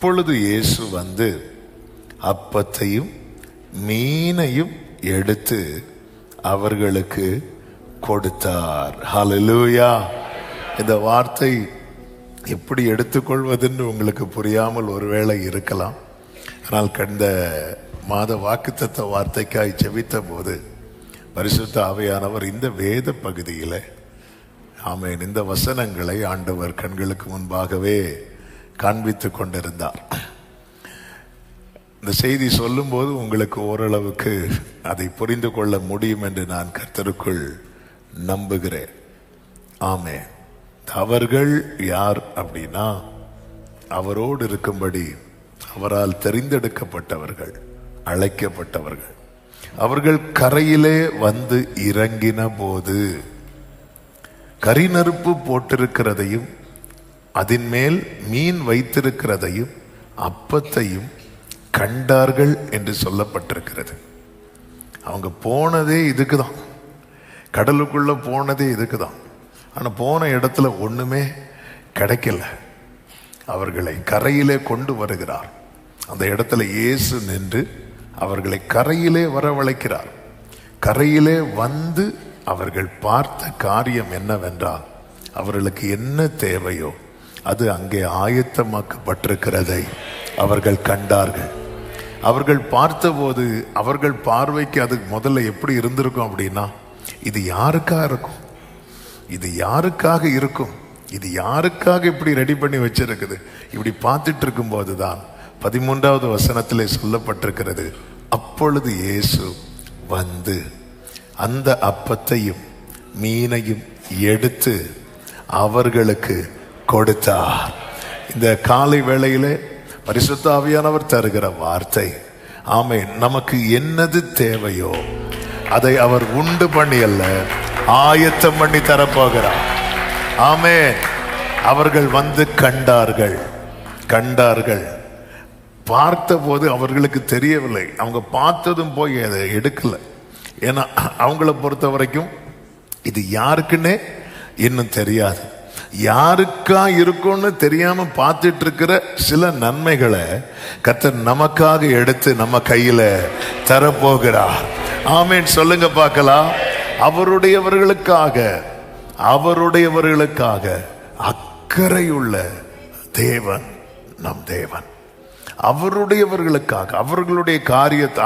அப்பொழுது இயேசு வந்து அப்பத்தையும் மீனையும் எடுத்து அவர்களுக்கு கொடுத்தார். ஹல்லேலூயா. இந்த வார்த்தை எப்படி எடுத்துக்கொள்வதுன்னு உங்களுக்கு புரியாமல் ஒருவேளை இருக்கலாம். ஆனால் கடந்த மாத வாக்குத்தத்த வார்த்தைக்காய் ஜெபித்த போது பரிசுத்த ஆவியானவர் இந்த வேத பகுதியில் ஆமென் இந்த வசனங்களை ஆண்டவர் கண்களுக்கு முன்பாகவே காண்பித்து கொண்டிருந்தார். இந்த செய்தி சொல்லும் போது உங்களுக்கு ஓரளவுக்கு அதை புரிந்து கொள்ள முடியும் என்று நான் கர்த்தருக்குள் நம்புகிறேன். ஆமென். அவர்கள் யார் அப்படின்னா, அவரோடு இருக்கும்படி அவரால் தெரிந்தெடுக்கப்பட்டவர்கள், அழைக்கப்பட்டவர்கள். அவர்கள் கரையிலே வந்து இறங்கின போது கரிநெருப்பு போட்டிருக்கிறதையும் அதன் மேல் மீன் வைத்திருக்கிறதையும் அப்பத்தையும் கண்டார்கள் என்று சொல்லப்பட்டிருக்கிறது. அவங்க போனதே இதுக்குதான், கடலுக்குள்ள போனதே இதுக்குதான். ஆனால் போன இடத்துல ஒண்ணுமே கிடைக்கல. அவர்களை கரையிலே கொண்டு வருகிறார். அந்த இடத்துல இயேசு நின்று அவர்களை கரையிலே வரவழைக்கிறார். கரையிலே வந்து அவர்கள் பார்த்த காரியம் என்னவென்றால், அவர்களுக்கு என்ன தேவையோ அது அங்கே ஆயத்தமாக்கப்பட்டிருக்கிறதை அவர்கள் கண்டார்கள். அவர்கள் பார்த்தபோது அவர்கள் பார்வைக்கு அது முதல்ல எப்படி இருந்திருக்கும் அப்படின்னா, இது யாருக்காக இருக்கும், இது யாருக்காக இருக்கும், இது யாருக்காக இப்படி ரெடி பண்ணி வச்சிருக்குது. இப்படி பார்த்துட்டு இருக்கும் போதுதான் 13வது வசனத்திலே சொல்லப்பட்டிருக்கிறது, அப்பொழுது இயேசு வந்து அந்த அப்பத்தையும் மீனையும் எடுத்து அவர்களுக்கு கொடுத்தார். இந்த காலை வேளையிலே பரிசுத்த ஆவியானவர் தருகிற வார்த்தை, ஆமென், நமக்கு என்னது தேவையோ அதை அவர் உண்டு பண்ணி அல்ல, ஆயத்தம் பண்ணி தரப்போகிறார். ஆமென். அவர்கள் வந்து கண்டார்கள். பார்த்தபோது அவர்களுக்கு தெரியவில்லை. அவங்க பார்த்ததும் போய் அதை எடுக்கல. ஏன்னா அவங்கள பொறுத்த வரைக்கும் இது யாருக்குன்னே இன்னும் தெரியாது. யாருக்கா இருக்கும்னு தெரியாம பார்த்துட்டு இருக்கிற சில நன்மைகளை கர்த்தர் நமக்காக எடுத்து நம்ம கையில தரப்போகிறார். ஆமென். சொல்லுங்க பார்க்கலாம். அவருடையவர்களுக்காக அக்கறையுள்ள தேவன் நம் தேவன். அவருடையவர்களுக்காக, அவர்களுடைய காரியத்தை,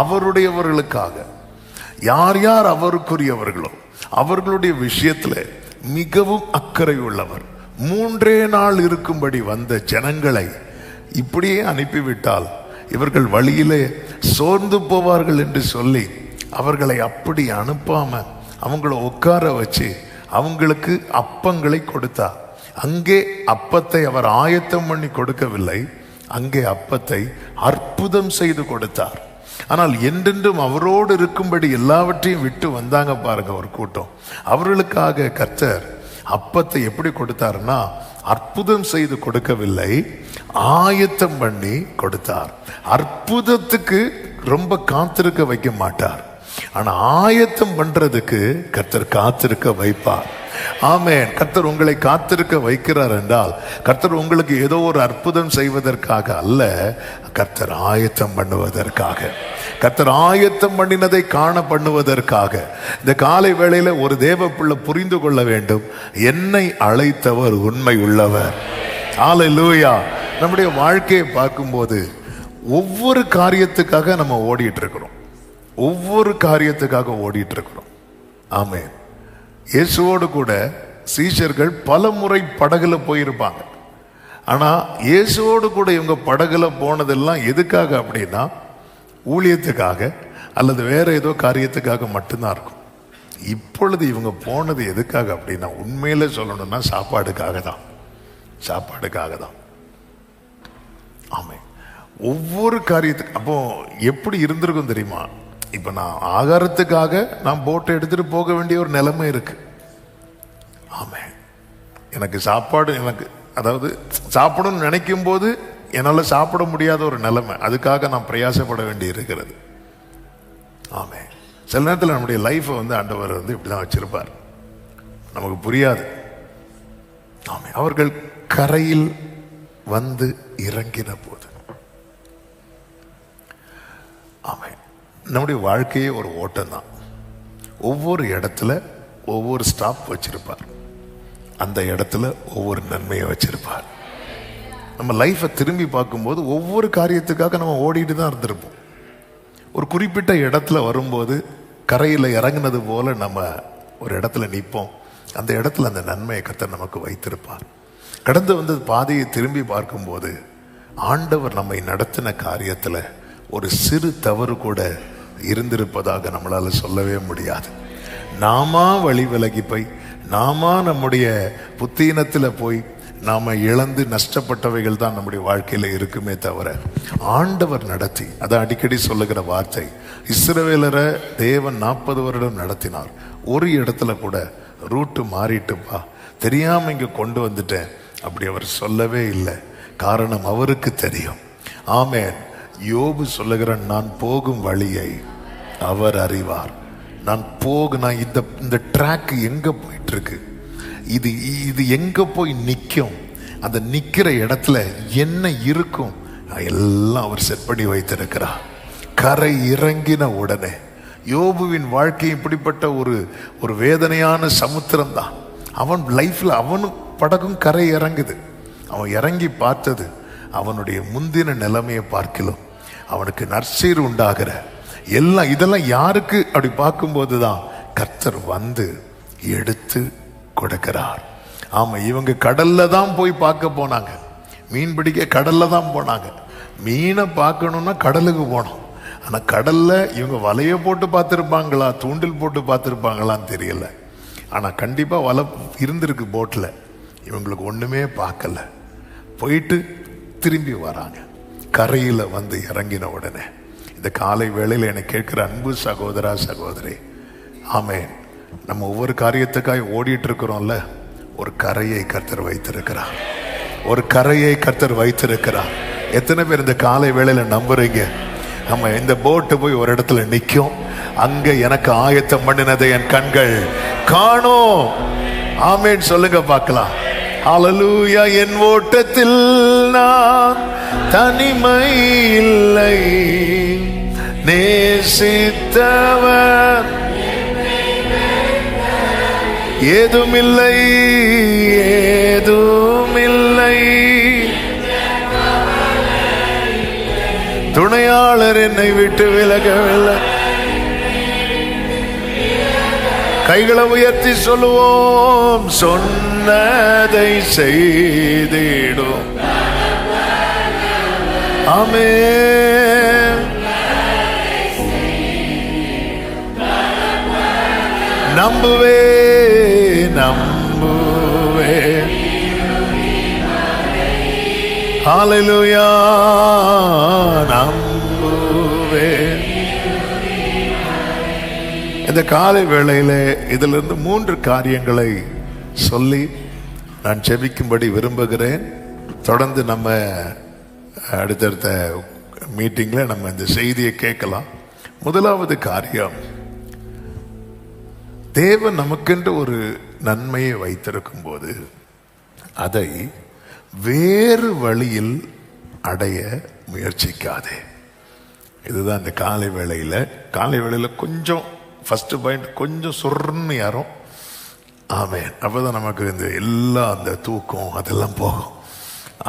அவருடையவர்களுக்காக யார் யார் அவருக்குரியவர்களோ அவர்களுடைய விஷயத்துல மிகவும் அக்கறை உள்ளவர். 3 நாள் இருக்கும்படி வந்த ஜனங்களை இப்படியே அனுப்பிவிட்டால் இவர்கள் வழியிலே சோர்ந்து போவார்கள் என்று சொல்லி அவர்களை அப்படி அனுப்பாம அவங்கள உட்கார வச்சு அவங்களுக்கு அப்பங்களை கொடுத்தார். அங்கே அப்பத்தை அவர் ஆயத்தம் பண்ணி கொடுக்கவில்லை, அங்கே அப்பத்தை அற்புதம் செய்து கொடுத்தார். ஆனால் என்றென்றும் அவரோடு இருக்கும்படி எல்லாவற்றையும் விட்டு வந்தாங்க பாருங்க ஒரு கூட்டம். அவர்களுக்காக கர்த்தர் அப்பத்தை எப்படி கொடுத்தாருன்னா, அற்புதம் செய்து கொடுக்கவில்லை, ஆயத்தம் பண்ணி கொடுத்தார். அற்புதத்துக்கு ரொம்ப காத்திருக்க வைக்க மாட்டார், ஆனா ஆயத்தம் பண்றதுக்கு கர்த்தர் காத்திருக்க வைப்பார். ஆமென். கர்த்தர் உங்களை காத்திருக்க வைக்கிறார் என்றால் கர்த்தர் உங்களுக்கு ஏதோ ஒரு அற்புதம் செய்வதற்காக அல்ல, கர்த்தர் ஆயத்தம் பண்ணுவதற்காக, கர்த்தர் ஆயத்தம் பண்ணினதை காண பண்ணுவதற்காக. இந்த காலை வேளையில ஒரு தேவ பிள்ளை புரிந்து கொள்ள வேண்டும், என்னை அழைத்தவர் உண்மை உள்ளவர். ஹல்லேலூயா. நம்முடைய வாழ்க்கையை பார்க்கும்போது ஒவ்வொரு காரியத்துக்காக நம்ம ஓடிட்டு இருக்கிறோம், ஒவ்வொரு காரியத்துக்காக ஓடிட்டு இருக்கிறோம். ஆமென். இயேசுவோடு கூட சீஷர்கள் பல முறை படகுல போயிருப்பாங்க. ஆனா இயேசுவோடு கூட இவங்க படகுல போனதெல்லாம் எதுக்காக அப்படின்னா, ஊழியத்துக்காக அல்லது வேற ஏதோ காரியத்துக்காக மட்டும்தான் இருக்கும். இப்பொழுது இவங்க போனது எதுக்காக அப்படின்னா, உண்மையில சொல்லணும்னா சாப்பாடுக்காக தான். ஆமென். ஒவ்வொரு காரியத்துக்கு. அப்போ எப்படி இருந்திருக்கும் தெரியுமா? இப்ப நான் ஆகாரத்துக்காக நான் போட்டை எடுத்துட்டு போக வேண்டிய ஒரு நிலைமை இருக்கு. ஆமென். எனக்கு சாப்பாடு, எனக்கு அதாவது சாப்பிடணும்னு நினைக்கும் போது என்னால சாப்பிட முடியாத ஒரு நிலைமை, அதுக்காக நான் பிரயாசப்பட வேண்டி இருக்கிறது. ஆமென். சில நேரத்தில் நம்முடைய லைஃப்பை ஆண்டவர் இப்படிதான் வச்சிருப்பார், நமக்கு புரியாது. ஆமென். அவர்கள் கரையில் வந்து இறங்கின போது. ஆமென். நம்முடைய வாழ்க்கையே ஒரு ஓட்டம் தான். ஒவ்வொரு இடத்துல ஒவ்வொரு ஸ்டாப் வச்சிருப்பார். அந்த இடத்துல ஒவ்வொரு நன்மையை வச்சிருப்பார். நம்ம லைஃப்பை திரும்பி பார்க்கும்போது ஒவ்வொரு காரியத்துக்காக நம்ம ஓடிட்டு தான் இருந்திருப்போம். ஒரு குறிப்பிட்ட இடத்துல வரும்போது கரையில் இறங்கினது போல நம்ம ஒரு இடத்துல நிற்போம். அந்த இடத்துல அந்த நன்மையை கர்த்தர் நமக்கு வைத்திருப்பார். கடந்து வந்த பாதையை திரும்பி பார்க்கும்போது ஆண்டவர் நம்மை நடத்தின காரியத்தில் ஒரு சிறு தவறு கூட இருந்திருப்பதாக நம்மளால சொல்லவே முடியாது. நாம வழி விலகி போய் நாம நம்முடைய புத்தீனத்தில் போய் நாம இழந்து நஷ்டப்பட்டவைகள் தான் நம்முடைய வாழ்க்கையில இருக்குமே தவிர, ஆண்டவர் நடத்தி, அதை அடிக்கடி சொல்லுகிற வார்த்தை, இஸ்ரவேலரை தேவன் 40 வருடம் நடத்தினார். ஒரு இடத்துல கூட ரூட்டு மாறிட்டுப்பா தெரியாம இங்க கொண்டு வந்துட்டேன் அப்படி அவர் சொல்லவே இல்லை. காரணம் அவருக்கு தெரியும். ஆமென். யோபு சொல்லுகிற, நான் போகும் வழியை அவர் அறிவார். நான் இந்த ட்ராக் எங்க போயிட்டு இருக்கு, இது எங்க போய் நிற்கும், அந்த நிக்கிற இடத்துல என்ன இருக்கும் எல்லாம் அவர் செட் பண்ணி வைத்திருக்கிறார். கரை இறங்கின உடனே யோபுவின் வாழ்க்கை இப்படிப்பட்ட ஒரு வேதனையான சமுத்திரம் தான். அவன் லைஃப்ல அவனும் படகும் கரை இறங்குது. அவன் இறங்கி பார்த்தது அவனுடைய முந்தின நிலைமையை பார்க்கலாம். அவனுக்கு நற்சீர் உண்டாகிற எல்லாம் இதெல்லாம் யாருக்கு அப்படி பார்க்கும்போது தான் கர்த்தர் வந்து எடுத்து கொடுக்கிறார். ஆமா, இவங்க கடல்ல தான் போய் பார்க்க போனாங்க. மீன் பிடிக்க கடல்ல தான் போனாங்க. மீனை பார்க்கணும்னா கடலுக்கு போனோம். ஆனா கடல்ல இவங்க வலைய போட்டு பார்த்திருப்பாங்களா, தூண்டில் போட்டு பார்த்திருப்பாங்களான்னு தெரியல. ஆனா கண்டிப்பா வலை இருந்திருக்கு போட்ல. இவங்களுக்கு ஒண்ணுமே பார்க்கல. போயிட்டு திரும்பி வராங்க. கரையில வந்து இறங்கின உடனே இந்த காலை வேளையில என்னை கேட்கிற அன்பு சகோதரா சகோதரி, ஆமென், நம்ம ஒவ்வொரு காரியத்துக்காக ஓடிட்டு இருக்கிறோம்ல, ஒரு கரையை கர்த்தர் வைத்திருக்கிறார். ஒரு கரையை கர்த்தர் வைத்திருக்கிறார். எத்தனை பேர் இந்த காலை வேளையில நம்புறீங்க? நம்ம இந்த போட்டு போய் ஒரு இடத்துல நிற்கும். அங்க எனக்கு ஆயத்தம் பண்ணினதை என் கண்கள் காணும். ஆமென் சொல்லுங்க பார்க்கலாம். ஹல்லேலூயா. என் ஓட்டத்தில் நான் தனிமை இல்லை, நேசித்தவர் ஏதுமில்லை, ஏதுமில்லை. துணையாளர் என்னை விட்டு விலகவில்லை. கைகளை உயர்த்தி சொல்லுவோம், சொன்னதை செய்திடும். ஆமென். நம்புவே நம்புவே. ஹல்லேலூயா. நம்புவே. இந்த காலை வேளையில இதிலிருந்து 3 காரியங்களை சொல்லி நான் ஜெபிக்கும்படி விரும்புகிறேன். தொடர்ந்து நம்ம அடுத்தடுத்த மீட்டிங்ல நம்ம இந்த செய்தியை கேட்கலாம். முதலாவது காரியம், தேவன் நமக்கென்று ஒரு நன்மையை வைத்திருக்கும் போது அதை வேறு வழியில் அடைய முயற்சிக்காதே. இதுதான் இந்த காலை வேளையில கொஞ்சம் ஃபர்ஸ்ட் பாயிண்ட், கொஞ்சம் சொர்ன்னு யாரும். ஆமென். அப்பதான் நமக்கு இந்த எல்லா அந்த தூக்கம் அதெல்லாம் போகும்.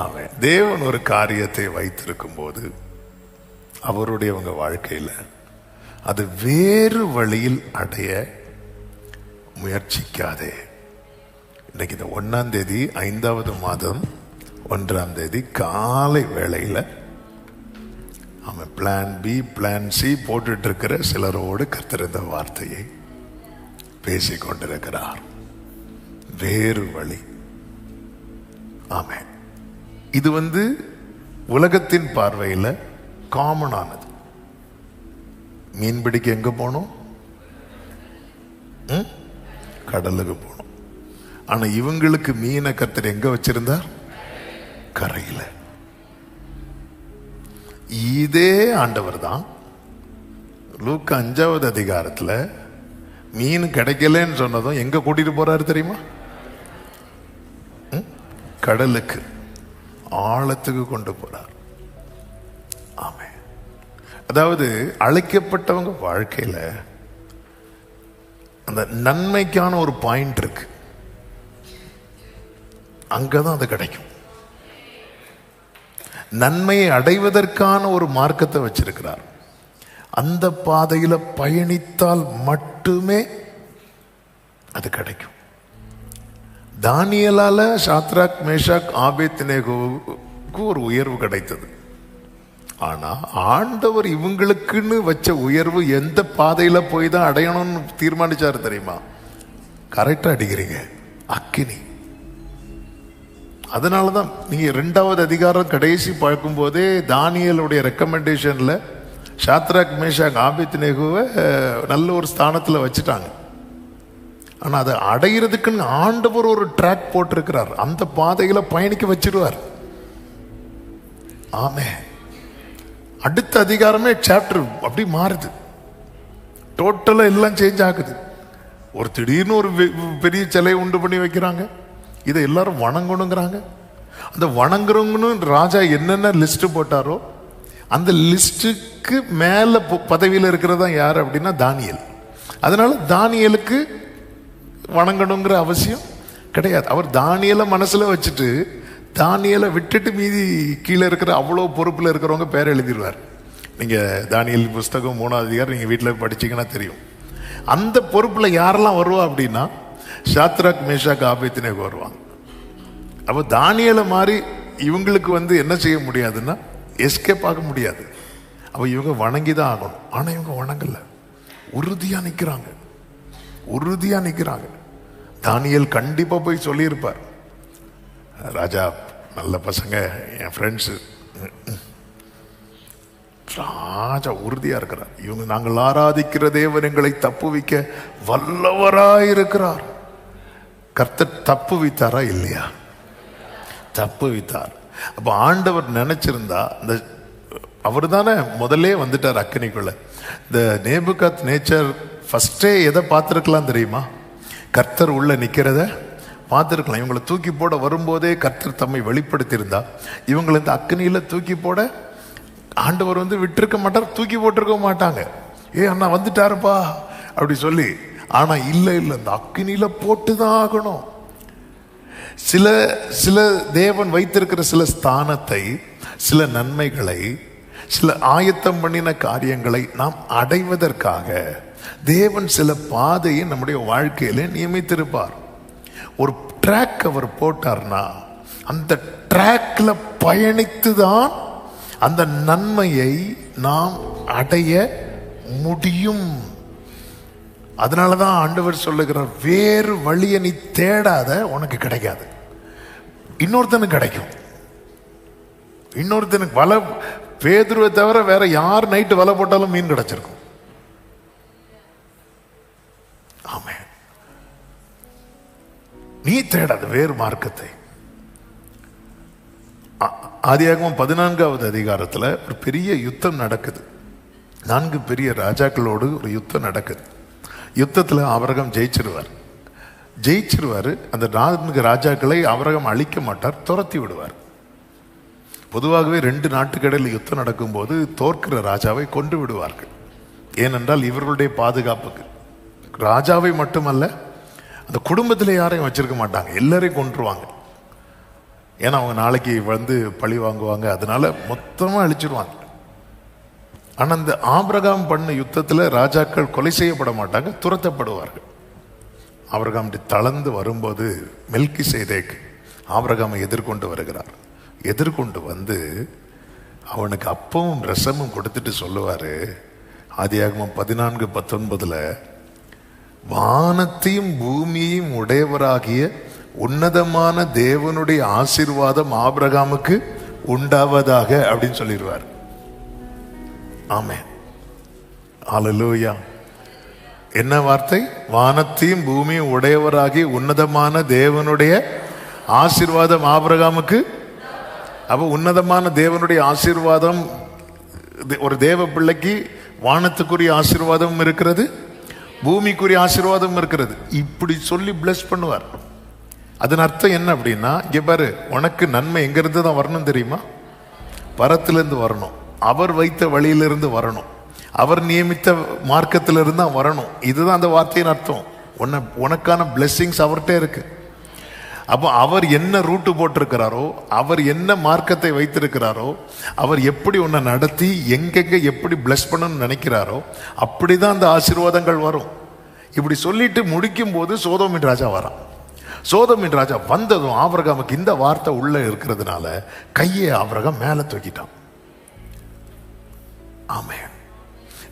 ஆமென். தேவன் ஒரு காரியத்தை வைத்திருக்கும் போது அவருடையவங்க வாழ்க்கையில அது வேறு வழியில் அடைய முயற்சிக்காதே. இன்னைக்கு இந்த 1ஆம் தேதி 5வது மாதம் 1ஆம் தேதி காலை வேளையில அவன் பிளான் பி பிளான் சி போட்டுட்டு இருக்கிற சிலரோடு கர்த்தர் இந்த வார்த்தையை பேசிக் கொண்டிருக்கிறார். வேறு வழி. ஆமென். இது உலகத்தின் பார்வையில் காமனானது. மீன் பிடிக்க எங்க போனோம்? கடலுக்கு போனோம். ஆனா இவங்களுக்கு மீனை கர்த்தர் எங்க வச்சிருந்தார்? கரையில். இதே ஆண்டவர் தான் லூக்கா 5வது அதிகாரத்துல மீன் கிடைக்கலன்னு சொன்னதும் எங்க கூட்டிட்டு போறாரு தெரியுமா? கடலுக்கு. ஆழத்துக்கு கொண்டு போறார். ஆமென். அதாவது அழைக்கப்பட்டவங்க வாழ்க்கையில அந்த நன்மைக்கான ஒரு பாயிண்ட் இருக்கு, அங்கதான் அது கிடைக்கும். நன்மையை அடைவதற்கான ஒரு மார்க்கத்தை வச்சிருக்கிறார். அந்த பாதையில பயணித்தால் மட்டுமே அது கிடைக்கும். தானியேலால சாத்ராக் மேஷாக் ஆபேத்நேகோவுக்கு ஒரு உயர்வு கிடைத்தது. ஆனா ஆண்டவர் இவங்களுக்குன்னு வச்ச உயர்வு எந்த பாதையில போய் தான் அடையணும்னு தீர்மானிச்சாரு தெரியுமா? கரெக்டா அடிக்கிறீங்க, அக்கினி. அதனாலதான் நீங்க 2வது அதிகாரம் கடைசி பார்க்கும் போதே தானியேலுடைய ரெக்கமெண்டேஷன்ல சாத்ராக் மேஷாக் ஆபேத்நேகோவை நல்ல ஒரு ஸ்தானத்துல வச்சுட்டாங்க. ஆனா அதை அடையிறதுக்குன்னு ஆண்டவர் ஒரு ட்ராக் போட்டிருக்கிறார், அந்த பாதையில பயணிக்க வச்சிருவார். ஆமென். அடுத்த அதிகாரமே சாப்டர் அப்படி மாறுது, டோட்டலா எல்லாம் சேஞ்ச் ஆகுது. ஒரு திடீர்னு ஒரு பெரிய சிலையை உண்டு பண்ணி வைக்கிறாங்க, இதை எல்லாரும் வணங்கணுங்கிறாங்க. அந்த வணங்குறவங்கன்னு ராஜா என்னென்ன லிஸ்ட் போட்டாரோ அந்த லிஸ்டுக்கு மேல பதவியில் இருக்கிறதா யார் அப்படின்னா தானியேல். அதனால தானியேலுக்கு வணங்கணுங்கிற அவசியம் கிடையாது. அவர் தானியேலை மனசுல வச்சுட்டு தானியேலை விட்டுட்டு மீதி கீழே இருக்கிற அவ்வளோ பொறுப்பில் இருக்கிறவங்க பேர் எழுதிடுவார். நீங்க தானியேல் புஸ்தகம் 3வது அதிகாரம் நீங்க வீட்டில் படிச்சீங்கன்னா தெரியும். அந்த பொறுப்பில் யாரெல்லாம் வருவா அப்படின்னா சாத்ராக் மேஷாக் ஆபேத்நேகோ வருவாங்க. அப்போ தானியேலை மாதிரி இவங்களுக்கு என்ன செய்ய முடியாதுன்னா எஸ்கேப் ஆக முடியாது. அப்போ இவங்க வணங்கி தான் ஆகணும். ஆனால் இவங்க வணங்கல, உறுதியா நிற்கிறாங்க, உறுதியா நிற்கிறாங்க. தானியேல் கண்டிப்பா போய் சொல்லியிருப்பார், ராஜா நல்ல பசங்க, என் ஃப்ரெண்ட்ஸு. ராஜா உறுதியா இருக்கிறார். இவங்க நாங்கள் ஆராதிக்கிற தேவன் எங்களை தப்புவிக்க வல்லவராயிருக்கிறார். கர்த்தர் தப்புவித்தாரா இல்லையா? தப்புவித்தார். அப்ப ஆண்டவர் நினைச்சிருந்தா இந்த அவர் தானே முதல்ல வந்துட்டார் அக்கினிக்குள்ள. இந்த நேபுகாத் நேச்சர் ஃபர்ஸ்டே எதை பார்த்துருக்கலாம் தெரியுமா? கர்த்தர் உள்ள நிக்கிறத பார்த்துருக்கலாம். இவங்களை தூக்கி போட வரும்போதே கர்த்தர் தம்மை வெளிப்படுத்தி இருந்தா இவங்களை இந்த அக்னியில தூக்கி போட ஆண்டவர் விட்டிருக்க மாட்டார், தூக்கி போட்டிருக்க மாட்டாங்க. அண்ணா வந்துட்டாருப்பா அப்படி சொல்லி. ஆனா இல்ல இல்ல, இந்த அக்னியில போட்டுதான் ஆகணும். சில சில தேவன் வைத்திருக்கிற சில ஸ்தானத்தை, சில நன்மைகளை, சில ஆயத்தம் பண்ணின காரியங்களை நாம் அடைவதற்காக தேவன் சில பாதையை நம்முடைய வாழ்க்கையில நியமித்திருப்பார். ஒரு ட்ராக் அவர் போட்டார்னா அந்த ட்ராக்ல பயணித்துதான் அந்த நன்மையை நாம் அடைய முடியும். அதனாலதான் ஆண்டவர் சொல்லுகிறார், வேறு வழியை நீ தேடாத, உனக்கு கிடைக்காது, இன்னொருத்தனுக்கு கிடைக்கும். இன்னொருத்தனுக்கு வலை, பேதுருவை தவிர வேற யார் நைட்டு வலை போட்டாலும் மீன் கிடைச்சிருக்கும். ஆமென். நீ தேடாத வேறு மார்க்கத்தை. ஆதியாகமம் 14வது அதிகாரத்துல ஒரு பெரிய யுத்தம் நடக்குது. 4 பெரிய ராஜாக்களோடு ஒரு யுத்தம் நடக்குது. யுத்தத்துல ஆபிரகாம் ஜெயிச்சிருவாரு. அந்த 4 ராஜாக்களை ஆபிரகாம் அழிக்க மாட்டார், துரத்தி விடுவார். பொதுவாகவே 2 நாட்டுக்கடையில் யுத்தம் நடக்கும் போது தோற்கிற ராஜாவை கொண்டு விடுவார்கள். ஏனென்றால் இவர்களுடைய பாதுகாப்புக்கு. ராஜாவை மட்டுமல்ல, அந்த குடும்பத்தில் யாரையும் வச்சிருக்க மாட்டாங்க, எல்லாரையும் கொன்றுவாங்க. ஏன்னா அவங்க நாளைக்கு பழி வாங்குவாங்க, அதனால மொத்தமா அழிச்சிருவாங்க. ஆனா அந்த ஆபிரகாம் பண்ண யுத்தத்துல ராஜாக்கள் கொலை செய்யப்பட மாட்டாங்க, துரத்தப்படுவார்கள். ஆபிரகாம் தளர்ந்து வரும்போது மெல்கிசேதேக் ஆபிரகாமை எதிர்கொண்டு வருகிறார். எதிர்கொண்டு வந்து அவனுக்கு அப்பமும் ரசமும் கொடுத்துட்டு சொல்லுவாரு, ஆதியாகமம் 14:19, வானத்தையும் பூமியையும் உடையவராகிய உன்னதமான தேவனுடைய ஆசீர்வாதம் ஆபிரகாமுக்கு உண்டாவதாக அப்படின்னு சொல்லிடுவார். ஆமென். ஹல்லேலூயா. என்ன வார்த்தை? வானத்தையும் பூமியும் உடையவராகிய உன்னதமான தேவனுடைய ஆசீர்வாதம் ஆபிரகாமுக்கு. அப்ப உன்னதமான தேவனுடைய ஆசீர்வாதம், ஒரு தேவ பிள்ளைக்கு வானத்துக்குரிய ஆசீர்வாதம் இருக்கிறது, பூமிக்குரிய ஆசீர்வாதம் இருக்கிறது. இப்படி சொல்லி பிளஸ் பண்ணுவார். அதன் அர்த்தம் என்ன அப்படின்னா, இங்க பாரு, உனக்கு நன்மை எங்கிருந்து தான் வரணும் தெரியுமா? பரத்திலிருந்து வரணும். அவர் வைத்த வழியிலிருந்து வரணும். அவர் நியமித்த மார்க்கத்திலிருந்து தான் வரணும். இதுதான் அந்த வார்த்தையின் அர்த்தம். உனக்கான பிளெஸ்ஸிங்ஸ் அவர்கிட்ட இருக்கு. அப்போ அவர் என்ன ரூட்டு போட்டிருக்கிறாரோ, அவர் என்ன மார்க்கத்தை வைத்திருக்கிறாரோ, அவர் எப்படி உன்னை நடத்தி எங்கெங்க எப்படி பிளஸ் பண்ணணும்னு நினைக்கிறாரோ அப்படிதான் அந்த ஆசீர்வாதங்கள் வரும். இப்படி சொல்லிட்டு முடிக்கும் போது சோதோமின் ராஜா வரான். சோதோமின் ராஜா வந்ததும் ஆபிரகாமுக்கு இந்த வார்த்தை உள்ள இருக்கிறதுனால கையை ஆபிரகாம் மேல தூக்கிட்டான். ஆமென்.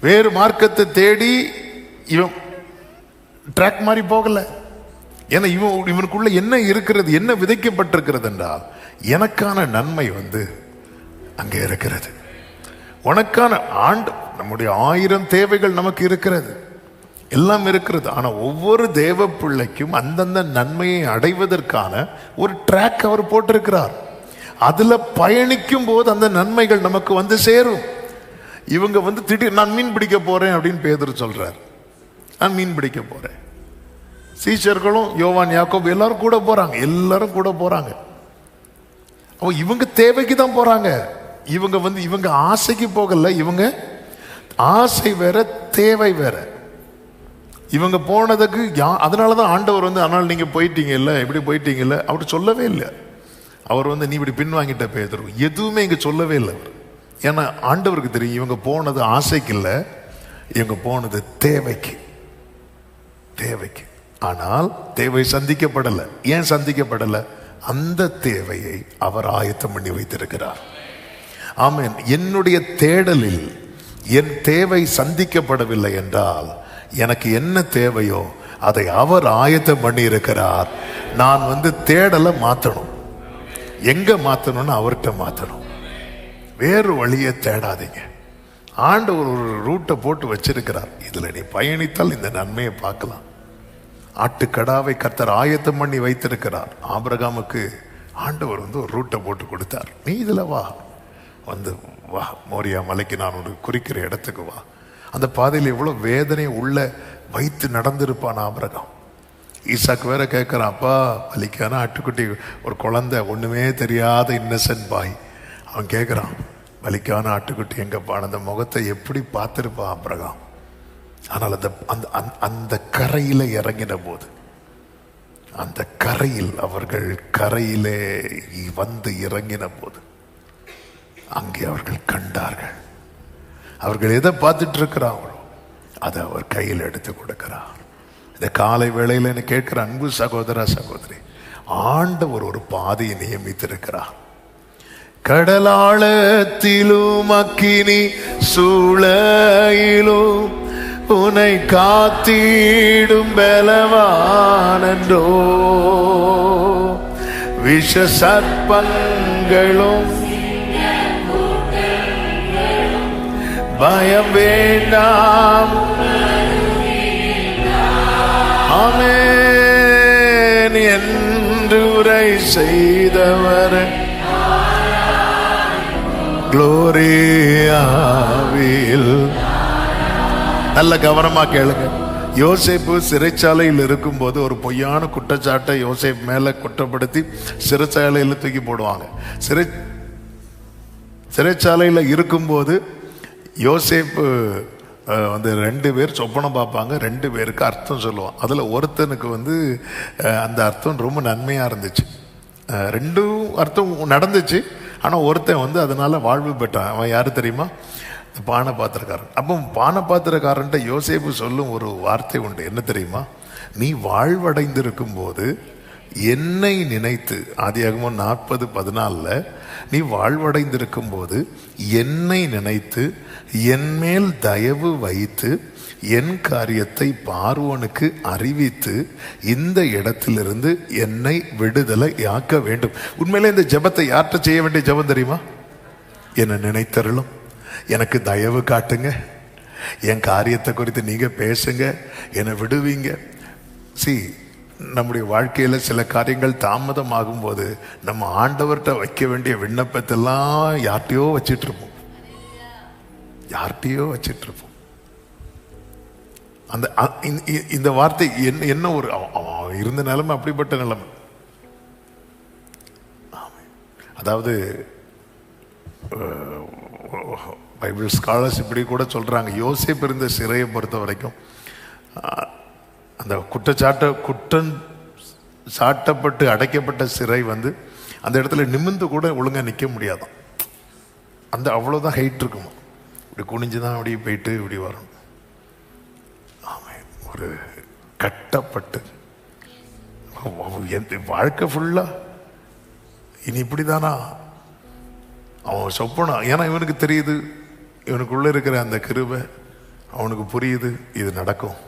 வேறு மார்க்கத்தை தேடி இவன் ட்ராக் மாதிரி போகல. ஏன்னா இவனுக்குள்ள என்ன இருக்கிறது, என்ன விதைக்கப்பட்டிருக்கிறது என்றால், எனக்கான நன்மை அங்கே இருக்கிறது. உனக்கான நம்முடைய 1000 தேவைகள் நமக்கு இருக்கிறது, எல்லாம் இருக்கிறது. ஆனா ஒவ்வொரு தேவ பிள்ளைக்கும் அந்தந்த நன்மையை அடைவதற்கான ஒரு ட்ராக் அவர் போட்டிருக்கிறார். அதுல பயணிக்கும் போது அந்த நன்மைகள் நமக்கு சேரும். இவங்க திடீர் நான் மீன் பிடிக்க போறேன் அப்படின்னு பேதுரு சொல்றார். நான் மீன் பிடிக்க போறேன். சீஷர்களும் யோவான் யாக்கோபு எல்லாரும் கூட போறாங்க. எல்லாரும் கூட போறாங்க. அப்போ இவங்க தேவைக்கு தான் போறாங்க. இவங்க ஆசைக்கு போகல. இவங்க ஆசை வேற, தேவை வேற. இவங்க போனதுக்கு அதனாலதான் ஆண்டவர் ஆனால் நீங்க போயிட்டீங்கல்ல, இப்படி போயிட்டீங்கல்ல அப்படி சொல்லவே இல்லை. அவர் நீ இப்படி பின்வாங்கிட்ட பேதுரு எதுவுமே இங்க சொல்லவே இல்லை. ஏன்னா ஆண்டவருக்கு தெரியும் இவங்க போனது ஆசைக்கு இல்லை, இவங்க போனது தேவைக்கு. தேவைக்கு. ஆனால் தேவை சந்திக்கப்படலை. ஏன் சந்திக்கப்படலை? அந்த தேவையை அவர் ஆயத்தம் பண்ணி வைத்திருக்கிறார். ஆமென். என்னுடைய தேடலில் என் தேவை சந்திக்கப்படவில்லை என்றால் எனக்கு என்ன தேவையோ அதை அவர் ஆயத்தம் பண்ணி இருக்கிறார். நான் தேடலை மாற்றணும். எங்க மாற்றணும்னு அவர்கிட்ட மாற்றணும். வேறு வழியை தேடாதீங்க. ஆண்டவர் ஒரு ரூட்டை போட்டு வச்சிருக்கிறார். இதுல நீ பயணித்தால் இந்த நன்மையை பார்க்கலாம். ஆட்டுக்கடாவை கர்த்தர் ஆயத்தம் பண்ணி வைத்திருக்கிறார். ஆபிரகாமுக்கு ஆண்டவர் ஒரு ரூட்டை போட்டு கொடுத்தார். நீ இதுல வா, வா மோரியா மலைக்கு நான் ஒரு குறிக்கிற இடத்துக்கு வா. அந்த பாதையில் எவ்வளவு வேதனை உள்ள வைத்து நடந்திருப்பான் ஆபிரகாம். ஈசாக்கு வேற கேட்கிறான், அப்பா பலிக்கான ஆட்டுக்குட்டி, ஒரு குழந்தை, ஒண்ணுமே தெரியாத இன்னசென்ட் பாய். அவன் கேட்கிறான், பலிக்கான ஆட்டுக்குட்டி எங்கப்பா? அந்த முகத்தை எப்படி பார்த்திருப்பான் ஆபிரகாம். ஆனால் அந்த கரையில இறங்கின போது, அந்த கரையில் அவர்கள் கரையிலே இறங்கின போது அங்கே அவர்கள் கண்டார்கள். அவர்கள் எதை பார்த்துட்டு இருக்கிறாங்களோ அதை அவர் கையில் எடுத்து கொடுக்கிறார். இந்த காலை வேளையில் என்ன கேட்கிற அன்பு சகோதர சகோதரி, ஆண்டவர் ஒரு பாதையை நியமித்திருக்கிறார். கடலாளத்திலும் அக்கினி சூளையிலும் உன்னை காத்திடும் பலவானன்றோ, விஷ சர்ப்பங்களும் பயம் வேண்டாம். ஆமென் என்று உரை செய்தவர் குளோரியாவில். நல்ல கவனமா கேளுங்க. யோசேப்பு சிறைச்சாலையில் இருக்கும் போது ஒரு பொய்யான குற்றச்சாட்டை யோசேப் மேல குற்றப்படுத்தி சிறைச்சாலையில் தூக்கி போடுவாங்க. சிறைச்சாலையில் இருக்கும்போது யோசேப்பு 2 பேர் சொப்பனம் பார்ப்பாங்க. 2 பேருக்கு அர்த்தம் சொல்லுவான். அதுல ஒருத்தனுக்கு அந்த அர்த்தம் ரொம்ப நன்மையா இருந்துச்சு. 2 அர்த்தம் நடந்துச்சு. ஆனா ஒருத்தன் அதனால வாழ்வு பெற்றான். அவன் யாரு தெரியுமா? பானை பாத்திரக்காரன். அப்போ பானை பாத்திரக்காரன்ட்ட யோசேப்பு சொல்லும் ஒரு வார்த்தை உண்டு. என்ன தெரியுமா? நீ வாழ்வடைந்திருக்கும் போது என்னை நினைத்து, ஆதியாகமம் 40:14 நீ வாழ்வடைந்திருக்கும் போது என்னை நினைத்து என் மேல் தயவு வைத்து என் காரியத்தை பார்வோனுக்கு அறிவித்து இந்த இடத்திலிருந்து என்னை விடுதலை ஆக்க வேண்டும். உண்மையிலே இந்த ஜெபத்தை யார்கிட்ட செய்ய வேண்டிய ஜெபம் தெரியுமா? என்னை நினைத்தருளும், எனக்கு தயவு காட்டுங்க, என் காரியத்தை குறித்து நீங்க பேசுங்க, என்னை விடுவீங்க. நம்முடைய வாழ்க்கையில சில காரியங்கள் தாமதம் ஆகும் போது நம்ம ஆண்டவர்கிட்ட வைக்க வேண்டிய விண்ணப்பத்தெல்லாம் யார்கிட்டயோ வச்சிட்டு இருப்போம். அந்த இந்த வார்த்தை என்ன ஒரு இருந்த நிலைமை, அப்படிப்பட்ட நிலைமை. அதாவது பைபிள் ஸ்காலர்ஸ் இப்படி கூட சொல்றாங்க, யோசேப்பு இருந்த சிறையை பொறுத்த வரைக்கும் அந்த குற்றம் சாட்டப்பட்டு அடைக்கப்பட்ட சிறை வந்து அந்த இடத்துல நிமிர்ந்து கூட ஒழுங்கா நிற்க முடியாதான். அந்த அவ்வளோதான் ஹைட் இருக்குமா, இப்படி குனிஞ்சுதான் அப்படியே போயிட்டு இப்படி வரணும். ஆமாம், ஒரு கட்டப்பட்டு வாழ்க்கை ஃபுல்லா இனி இப்படிதானா அவன் சொப்பனம். ஏன்னா இவனுக்கு தெரியுது, இவனுக்குள்ள இருக்கிற அந்த கிருபை அவனுக்கு புரியுது, இது நடக்கும்,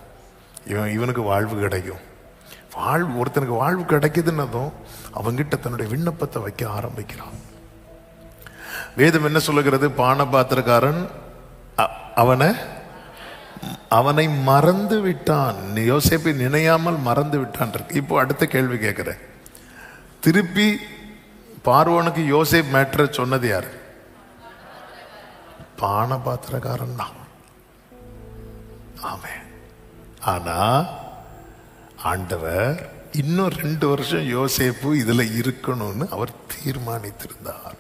இவனுக்கு வாழ்வு கிடைக்கும். ஒருத்தனுக்கு வாழ்வு கிடைக்குதுன்னதும் அவங்கிட்ட தன்னுடைய விண்ணப்பத்தை வைக்க ஆரம்பிக்கிறான். வேதம் என்ன சொல்லுகிறது? பானபாத்திரக்காரன் அவனை மறந்து விட்டான், யோசேப்பை நினையாமல் மறந்து விட்டான் இருக்கு. இப்போ அடுத்த கேள்வி கேட்கிறேன், திருப்பி பார்வோனுக்கு யோசேப் மேட்டரை சொன்னது யாரு? பானபாத்திரக்காரன் தான். ஆமே. ஆனா ஆண்டவர் இன்னும் 2 வருஷம் யோசேப்பு இதுல இருக்கணும்னு அவர் தீர்மானித்திருந்தார்.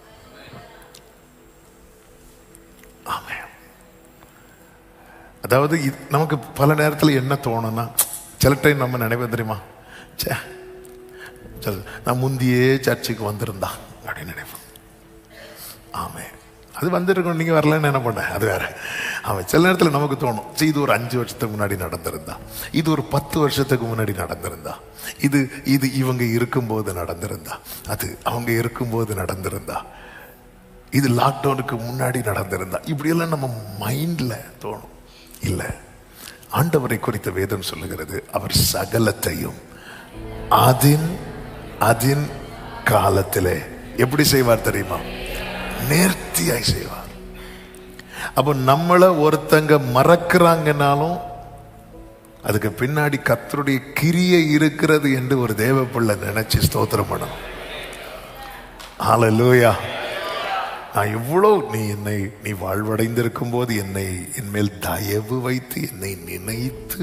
ஆமே. அதாவது நமக்கு பல நேரத்தில் என்ன தோணும்னா, சில டைம் நம்ம நினைப்போம் தெரியுமா, நான் முந்தியே சர்ச்சுக்கு வந்திருந்தா அப்படின்னு நினைப்போம். ஆமே, அது வந்திருக்கணும், நீங்க வரலன்னு என்ன பண்ண, அது வேற. அவன் சில நேரத்தில் நமக்கு தோணும், இது ஒரு 5 வருஷத்துக்கு முன்னாடி நடந்திருந்தா, இது ஒரு 10 வருஷத்துக்கு முன்னாடி நடந்திருந்தா, இது இவங்க இருக்கும்போது நடந்திருந்தா, அது அவங்க இருக்கும்போது நடந்திருந்தா, இது லாக்டவுனுக்கு முன்னாடி நடந்திருந்தா, இப்படியெல்லாம் நம்ம மைண்ட்ல தோணும். இல்லை, ஆண்டவரை குறித்த வேதம் சொல்லுகிறது, அவர் சகலத்தையும் அதின் காலத்திலே எப்படி செய்வார் தெரியுமா? நேர்த்தியாய் செய்வார். அப்போ நம்மள ஒருத்தங்க மறக்கிறாங்கன்னாலும் அதுக்கு பின்னாடி கர்த்தருடைய கிரியை இருக்கிறது என்று ஒரு தேவ பிள்ளை நினைச்சு ஸ்தோத்திரம் பண்ணணும். ஹல்லேலூயா. நான் எவ்வளோ நீ வாழ்வடைந்திருக்கும் போது என் மேல் தயவு வைத்து என்னை நினைத்து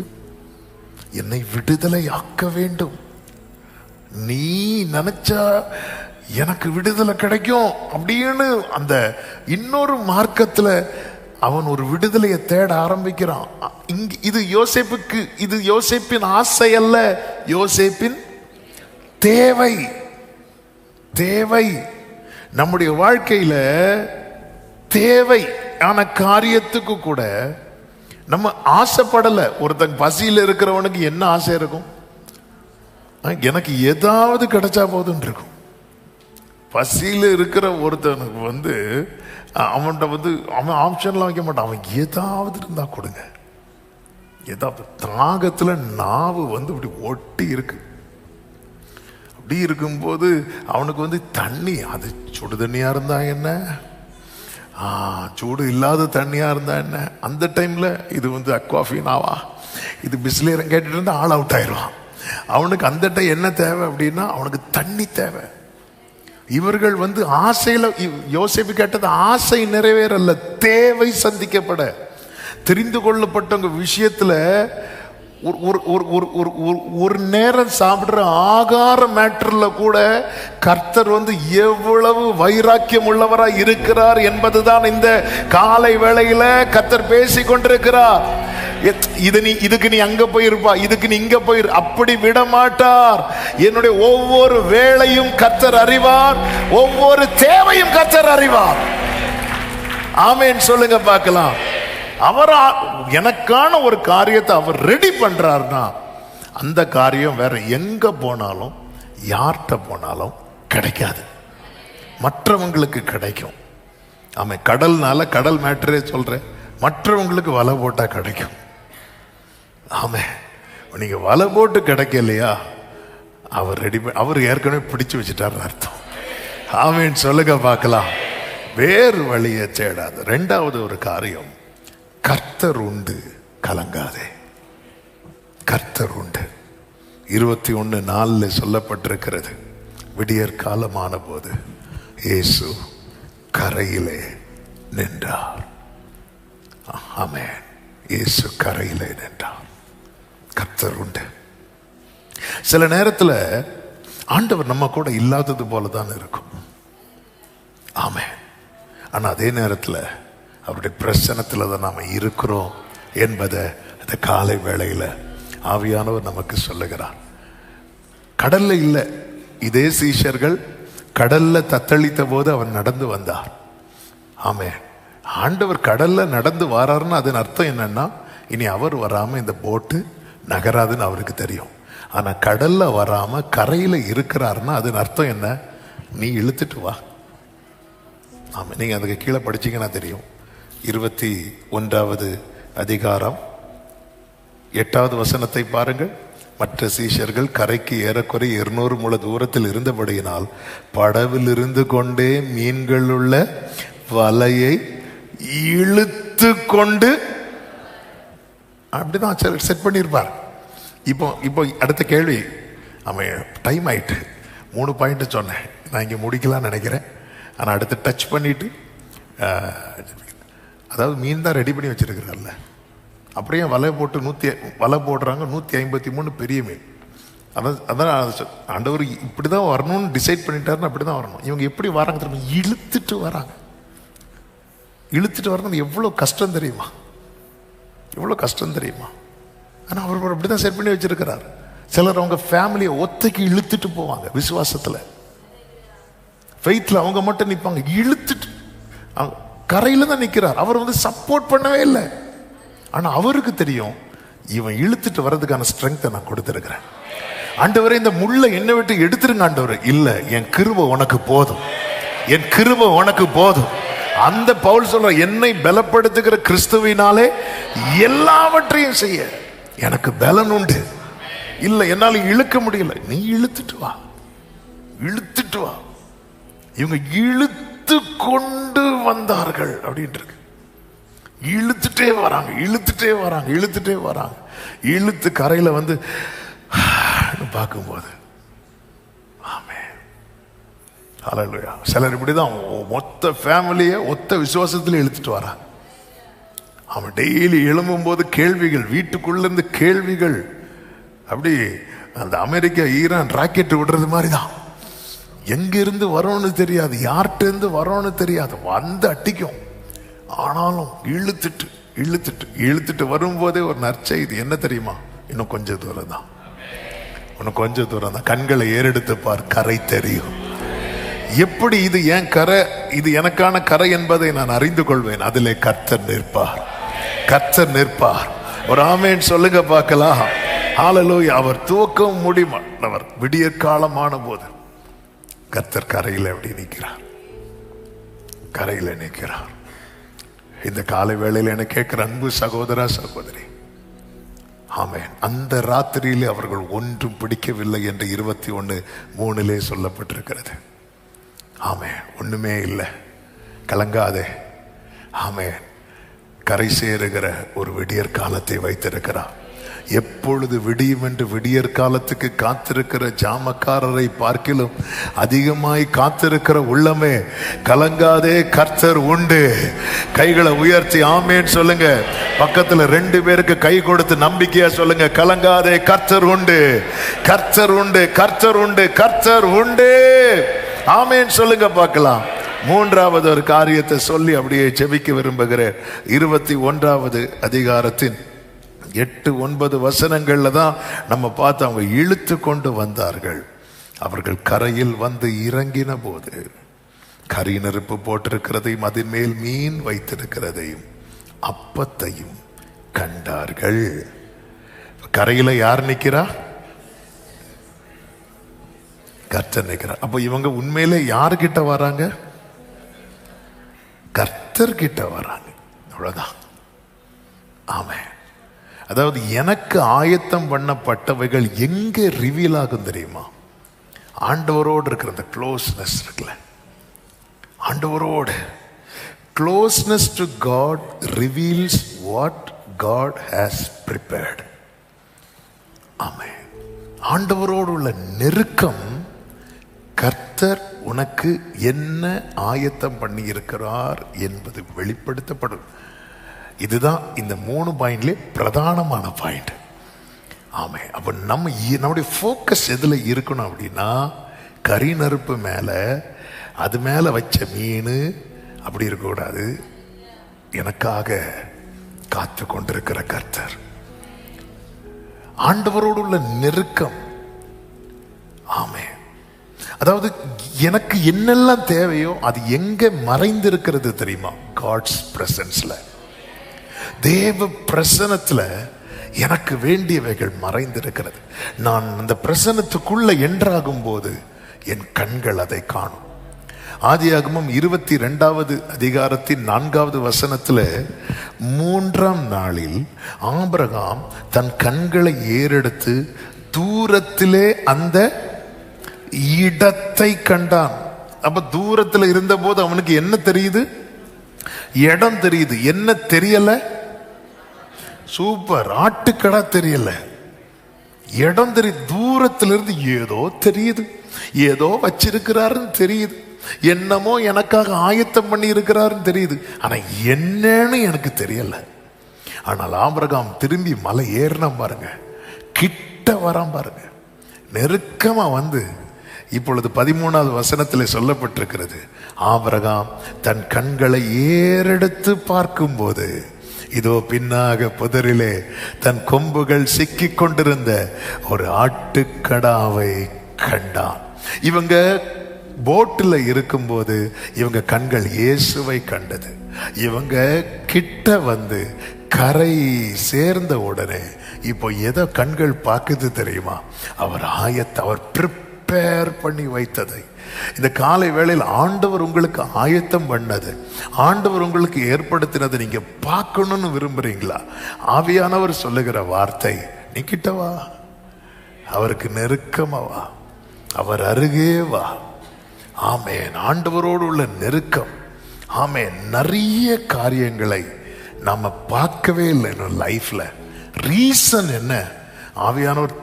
என்னை விடுதலை ஆக்க வேண்டும். நீ நினைச்சா எனக்கு விடுதலை கிடைக்கும் அப்படின்னு அந்த இன்னொரு மார்க்கத்துல அவன் ஒரு விடுதலையை தேட ஆரம்பிக்கிறான். இது யோசேப்புக்கு, இது யோசேப்பின் ஆசை அல்ல, யோசேப்பின் தேவை. தேவை நம்முடைய வாழ்க்கையில தேவை ஆன காரியத்துக்கு கூட நம்ம ஆசைப்படல. ஒருத்தன் பசியில் இருக்கிறவனுக்கு என்ன ஆசை இருக்கும்? எனக்கு ஏதாவது கிடைச்சா போதுன்னு இருக்கும். பசியில் இருக்கிற ஒருத்தனுக்கு அவன்கிட்ட அவன் ஆப்ஷன்லாம் வைக்க மாட்டான், அவன் ஏதாவது இருந்தா கொடுங்க. ஏதாவது திராகத்துல நாவு இப்படி ஒட்டி இருக்கு. அப்படி இருக்கும்போது அவனுக்கு தண்ணி, அது சுடு தண்ணியா இருந்தா என்ன, சூடு இல்லாத தண்ணியா இருந்தா என்ன, அந்த டைம்ல இது அக்வாஃபினாவா, இது பிஸ்லேரம் கேட்டுட்டு இருந்தா ஆல் அவுட் ஆயிடுவான். அவனுக்கு அந்த டைம் என்ன தேவை அப்படின்னா அவனுக்கு தண்ணி தேவை. இவர்கள் ஆசையில, யோசேப்பு கேட்டது ஆசை நிறைவேறல்ல, தேவை சந்திக்கப்பட. தெரிந்து கொள்ளப்பட்டவங்க விஷயத்துல ஒரு நேரம் சாப்பிடுற ஆகார மேட்டர்ல கூட கர்த்தர் எவ்வளவு வைராக்கியம் உள்ளவரா இருக்கிறார் என்பதுதான் இந்த காலை வேளையில கர்த்தர் பேசி கொண்டிருக்கிறார். இதுக்கு நீ அங்க போயிருப்பா, இதுக்கு நீ இங்க போயிரு, அப்படி விட மாட்டார். என்னுடைய ஒவ்வொரு வேளையும் கர்த்தர் அறிவார், ஒவ்வொரு தேவையும் கர்த்தர் அறிவார். ஆமென் சொல்லுங்க பார்க்கலாம். அவர் எனக்கான ஒரு காரியத்தை அவர் ரெடி பண்றாருன்னா அந்த காரியம் வேற எங்க போனாலும் யார்கிட்ட போனாலும் கிடைக்காது, மற்றவங்களுக்கு கிடைக்கும். ஆமா, கடல்னால கடல் மேட்டரே சொல்றேன், மற்றவங்களுக்கு வலை போட்டா கிடைக்கும். ஆமா, நீங்க வலை போட்டு கிடைக்கலையா, அவர் ரெடி, அவர் ஏற்கனவே பிடிச்சு வச்சுட்டாருன்னு அர்த்தம். ஆமேன்னு சொல்லுங்க பார்க்கலாம். வேறு வழியை தேடாது. 2வது ஒரு காரியம், கர்த்தர் உண்டு, கலங்காதே. கர்த்தர் உண்டு. 21:4 சொல்லப்பட்டிருக்கிறது, விடியற் காலமான போது இயேசு கரையிலே நின்றார். ஆமென். இயேசு கரையிலே நின்றார். கர்த்தர் உண்டு. சில நேரத்தில் ஆண்டவர் நம்ம கூட இல்லாதது போலதான் இருக்கும். ஆமென். ஆனா அதே நேரத்தில் அவருடைய பிரசன்னத்தில் தான் நாம இருக்கிறோம் என்பதை அந்த காலை வேளையில ஆவியானவர் நமக்கு சொல்லுகிறார். கடல்ல இல்லை, இதே சீஷர்கள் கடல்ல தத்தளித்த போது அவன் நடந்து வந்தார். ஆமென். ஆண்டவர் கடல்ல நடந்து வராருன்னு அதன் அர்த்தம் என்னன்னா, இனி அவர் வராம இந்த போட்டு நகராதுன்னு அவருக்கு தெரியும். ஆனா கடல்ல வராம கரையில இருக்கிறாருன்னா அதன் அர்த்தம் என்ன? நீ இழுத்துட்டு வா. ஆமா, நீங்க அதுக்கு கீழே படிச்சீங்கன்னா தெரியும். 21வது அதிகாரம் 8வது வசனத்தை பாருங்கள். மற்ற சீஷர்கள் கரைக்கு ஏறக்குறை 200 முழ தூரத்தில் இருந்தபடியினால் படவில் இருந்து கொண்டே மீன்கள் உள்ள வலையை இழுத்து கொண்டு அப்படிதான் செட் பண்ணியிருப்பார். இப்போ அடுத்த கேள்வி. அவன் டைம் ஆயிட்டு 3 பாயிண்ட் சொன்னேன், நான் இங்கே முடிக்கலாம்னு நினைக்கிறேன். ஆனால் அடுத்து டச் பண்ணிட்டு, அதாவது மீன் தான் ரெடி பண்ணி வச்சிருக்கிறார்ல, அப்படியே வலை போட்டு வலை போடுறாங்க. 153 பெரிய மீன். அதான் ஆண்டவர் இப்படி தான் வரணும்னு டிசைட் பண்ணிட்டாருன்னு அப்படி தான் வரணும். இவங்க எப்படி வராங்க தெரியுமா? இழுத்துட்டு வராங்க. இழுத்துட்டு வரணும் எவ்வளோ கஷ்டம் தெரியுமா? எவ்வளோ கஷ்டம் தெரியுமா? ஆனால் அவர் அப்படி தான் செட் பண்ணி வச்சிருக்கிறார். சிலர் அவங்க ஃபேமிலியை ஒத்தைக்கு இழுத்துட்டு போவாங்க. விசுவாசத்தில் ஃபெய்த்தில் அவங்க மட்டும் நிற்பாங்க. இழுத்துட்டு கரையில் தான் நிற்கிறார். அவர் வந்து சப்போர்ட் பண்ணவே இல்லை. ஆனால் அவருக்கு தெரியும், இவன் இழுத்துட்டு வர்றதுக்கான ஸ்ட்ரென்த்தை நான் கொடுத்துருக்கிறேன். ஆண்டவரே, இந்த முள்ளை என்னை விட்டு எடுத்துருங்க ஆண்டவரே. இல்லை, என் கிருபை உனக்கு போதும், என் கிருபை உனக்கு போதும். அந்த பவுல் சொல்ற, என்னை பலப்படுத்துகிற கிறிஸ்துவினாலே எல்லாவற்றையும் செய்ய எனக்கு பலன் உண்டு. இல்லை, என்னால இழுக்க முடியல. நீ இழுத்துட்டு வா, இழுத்துட்டு வா. இவங்க இழுத்து கொண்டு வந்தார்கள் அப்படின்ட்டு இருக்கு. இழுத்துட்டே வராங்க, இழுத்துட்டே வராங்க, இழுத்துட்டே வராங்க. இழுத்து கரையில வந்து பார்க்கும்போது ஹல்லேலூயா. சிலர் இப்படிதான் மொத்த ஃபேமிலியை ஒத்த விசுவாசத்தில் இழுத்துட்டு வராங்க. அவன் டெய்லி எழும்பும் போது கேள்விகள், வீட்டுக்குள்ள இருந்து கேள்விகள். அப்படி அந்த அமெரிக்கா ஈரான் ராக்கெட் விடுறது மாதிரி தான். எங்கிருந்து வரோன்னு தெரியாது, யார்கிட்ட இருந்து வரோன்னு தெரியாது, வந்து அட்டிக்கும். ஆனாலும் இழுத்துட்டு இழுத்துட்டு இழுத்துட்டு வரும்போதே ஒரு நற்செய்தி என்ன தெரியுமா? இன்னும் கொஞ்சம் தூரம் தான், இன்னும் கொஞ்சம் தூரம் தான். கண்களை ஏறெடுத்து பார், கரை தெரியும். எப்படி இது என் கரை, இது எனக்கான கரை என்பதை நான் அறிந்து கொள்வேன். அதிலே கர்த்தர் நிற்பார், கர்த்தர் நிற்பார். ஒரு ஆமேன் சொல்லுங்க பார்க்கலாம். ஹல்லேலூயா. அவர் துவக்கம் முடிமானவர். விடிய காலமான போது கர்த்தர் கரையில் எப்படி நிற்கிறார், கரையில் நிற்கிறார். இந்த காலை வேளையில் என கேட்கிற அன்பு சகோதரா சகோதரி, ஆமென். அந்த ராத்திரியிலே அவர்கள் ஒன்றும் பிடிக்கவில்லை என்று 21:3 சொல்லப்பட்டிருக்கிறது. ஆமென். ஒண்ணுமே இல்லை, கலங்காதே. ஆமென். கரை சேருகிற ஒரு விடியற் காலத்தை வைத்திருக்கிறார். எப்பொழுது விடியும் என்று விடியற் காலத்துக்கு காத்திருக்கிற ஜாமக்காரரை பார்க்கிலும் அதிகமாய் காத்திருக்கிற உள்ளமே, கலங்காதே, கர்த்தர் உண்டு. கைகளை உயர்த்தி ஆமேன் சொல்லுங்க. பக்கத்துல 2 பேருக்கு கை கொடுத்து நம்பிக்கையா சொல்லுங்க, கலங்காதே, கர்த்தர் உண்டு, கர்த்தர் உண்டு, கர்த்தர் உண்டு, கர்த்தர் உண்டு. ஆமேன் சொல்லுங்க பார்க்கலாம். 3வது ஒரு காரியத்தை சொல்லி அப்படியே ஜெபிக்க விரும்புகிறேன். 21வது அதிகாரத்தின் 8-9 வசனங்கள்ல தான் நம்ம பார்த்து அவங்க இழுத்து கொண்டு வந்தார்கள். அவர்கள் கரையில் வந்து இறங்கின போது கரி நெருப்பு போட்டிருக்கிறதையும் அதன் மேல் மீன் வைத்திருக்கிறதையும் அப்பத்தையும் கண்டார்கள். கரையில யார் நிக்கிறா? கர்த்தர் நிற்கிறார். அப்போ இவங்க உண்மையிலே யாருக்கிட்ட வராங்க? கர்த்தர் கிட்ட வராங்க. அவ்வளவுதான். ஆமென். அதாவது எனக்கு ஆயத்தம் பண்ணப்பட்டவைகள் எங்க ரிவீல் ஆகும் தெரியுமா? ஆண்டவரோடு இருக்கிற அந்த க்ளோஸ்னஸ் இருக்குல்ல, ஆண்டவரோடு closeness to God reveals what God has prepared. Amen. ஆண்டவரோடு உள்ள நெருக்கம், கர்த்தர் உனக்கு என்ன ஆயத்தம் பண்ணி இருக்கிறார் என்பது வெளிப்படுத்தப்படும். இதுதான் இந்த 3 பாயிண்ட்ல பிரதானமான பாயிண்ட். ஆமே. அப்ப நம்முடைய ஃபோக்கஸ் எதுல இருக்கணும் அப்படின்னா, கரி நெருப்பு மேல, அது மேல வச்ச மீன் அப்படி இருக்கக்கூடாது. எனக்காக காத்து கொண்டிருக்கிற கர்த்தர், ஆண்டவரோடு உள்ள நெருக்கம். ஆமென். அதாவது எனக்கு என்னெல்லாம் தேவையோ அது எங்க மறைந்திருக்கிறது தெரியுமா? காட்ஸ் பிரசன்ஸ்ல, தேவ பிரசன்னத்துல எனக்கு வேண்டியவைகள் மறைந்திருக்கிறது. நான் அந்த பிரசன்னத்துக்குள்ள என்றாகும் போது என் கண்கள் அதை காணும். ஆதியாகமம் 22வது அதிகாரத்தின் 4வது வசனத்துல, 3ஆம் நாளில் ஆபிரகாம் தன் கண்களை ஏறெடுத்து தூரத்திலே அந்த இடத்தை கண்டான். அப்ப தூரத்துல இருந்த போது அவனுக்கு என்ன தெரியுது? இடம் தெரியுது. என்ன தெரியல? சூப்பர், ஆட்டுக்கடா தெரியல, இடம் தெரியுது. தூரத்திலிருந்து ஏதோ தெரியுது, ஏதோ வச்சிருக்கிறாருன்னு தெரியுது, என்னமோ எனக்காக ஆயத்தம் பண்ணி இருக்கிறாருன்னு தெரியுது. ஆனா என்னன்னு எனக்கு தெரியல. ஆனால் ஆபிரகாம் திரும்பி மலை ஏறினா பாருங்க, கிட்ட வரான் பாருங்க, நெருக்கமா வந்து, இப்பொழுது 13வது வசனத்தில் சொல்லப்பட்டிருக்கிறது, ஆபிரகாம் தன் கண்களை ஏறெடுத்து பார்க்கும் போது இதோ பின்னாக புதரிலே தன் கொம்புகள் சிக்கிக் கொண்டிருந்த ஒரு ஆட்டுக்கடாவை கண்டான். இவங்க போட்டில் இருக்கும்போது இவங்க கண்கள் இயேசுவை கண்டது. இவங்க கிட்ட வந்து கரை சேர்ந்த உடனே இப்போ எதை கண்கள் பார்க்குது தெரியுமா? அவர் ப்ரிப்பேர் பண்ணி வைத்ததை. இந்த காலை வேளையில் ஆண்டவர் உங்களுக்கு ஆயத்தம் பண்ணது, ஆண்டவர் உங்களுக்கு ஏற்படுத்தினதை நீங்க பார்க்கணும்னு விரும்புறீங்களா? ஆவியானவர் சொல்லுகிற வார்த்தை, நீ கிட்ட வா, அவருக்கு நெருக்கமா வா, அவர் அருகே வா. ஆமென். ஆண்டவரோடு உள்ள நெருக்கம். ஆமென். நிறைய காரியங்களை நாம பார்க்கவே இல்லை லைஃப்ல. ரீசன் என்ன? ஆவியானவர்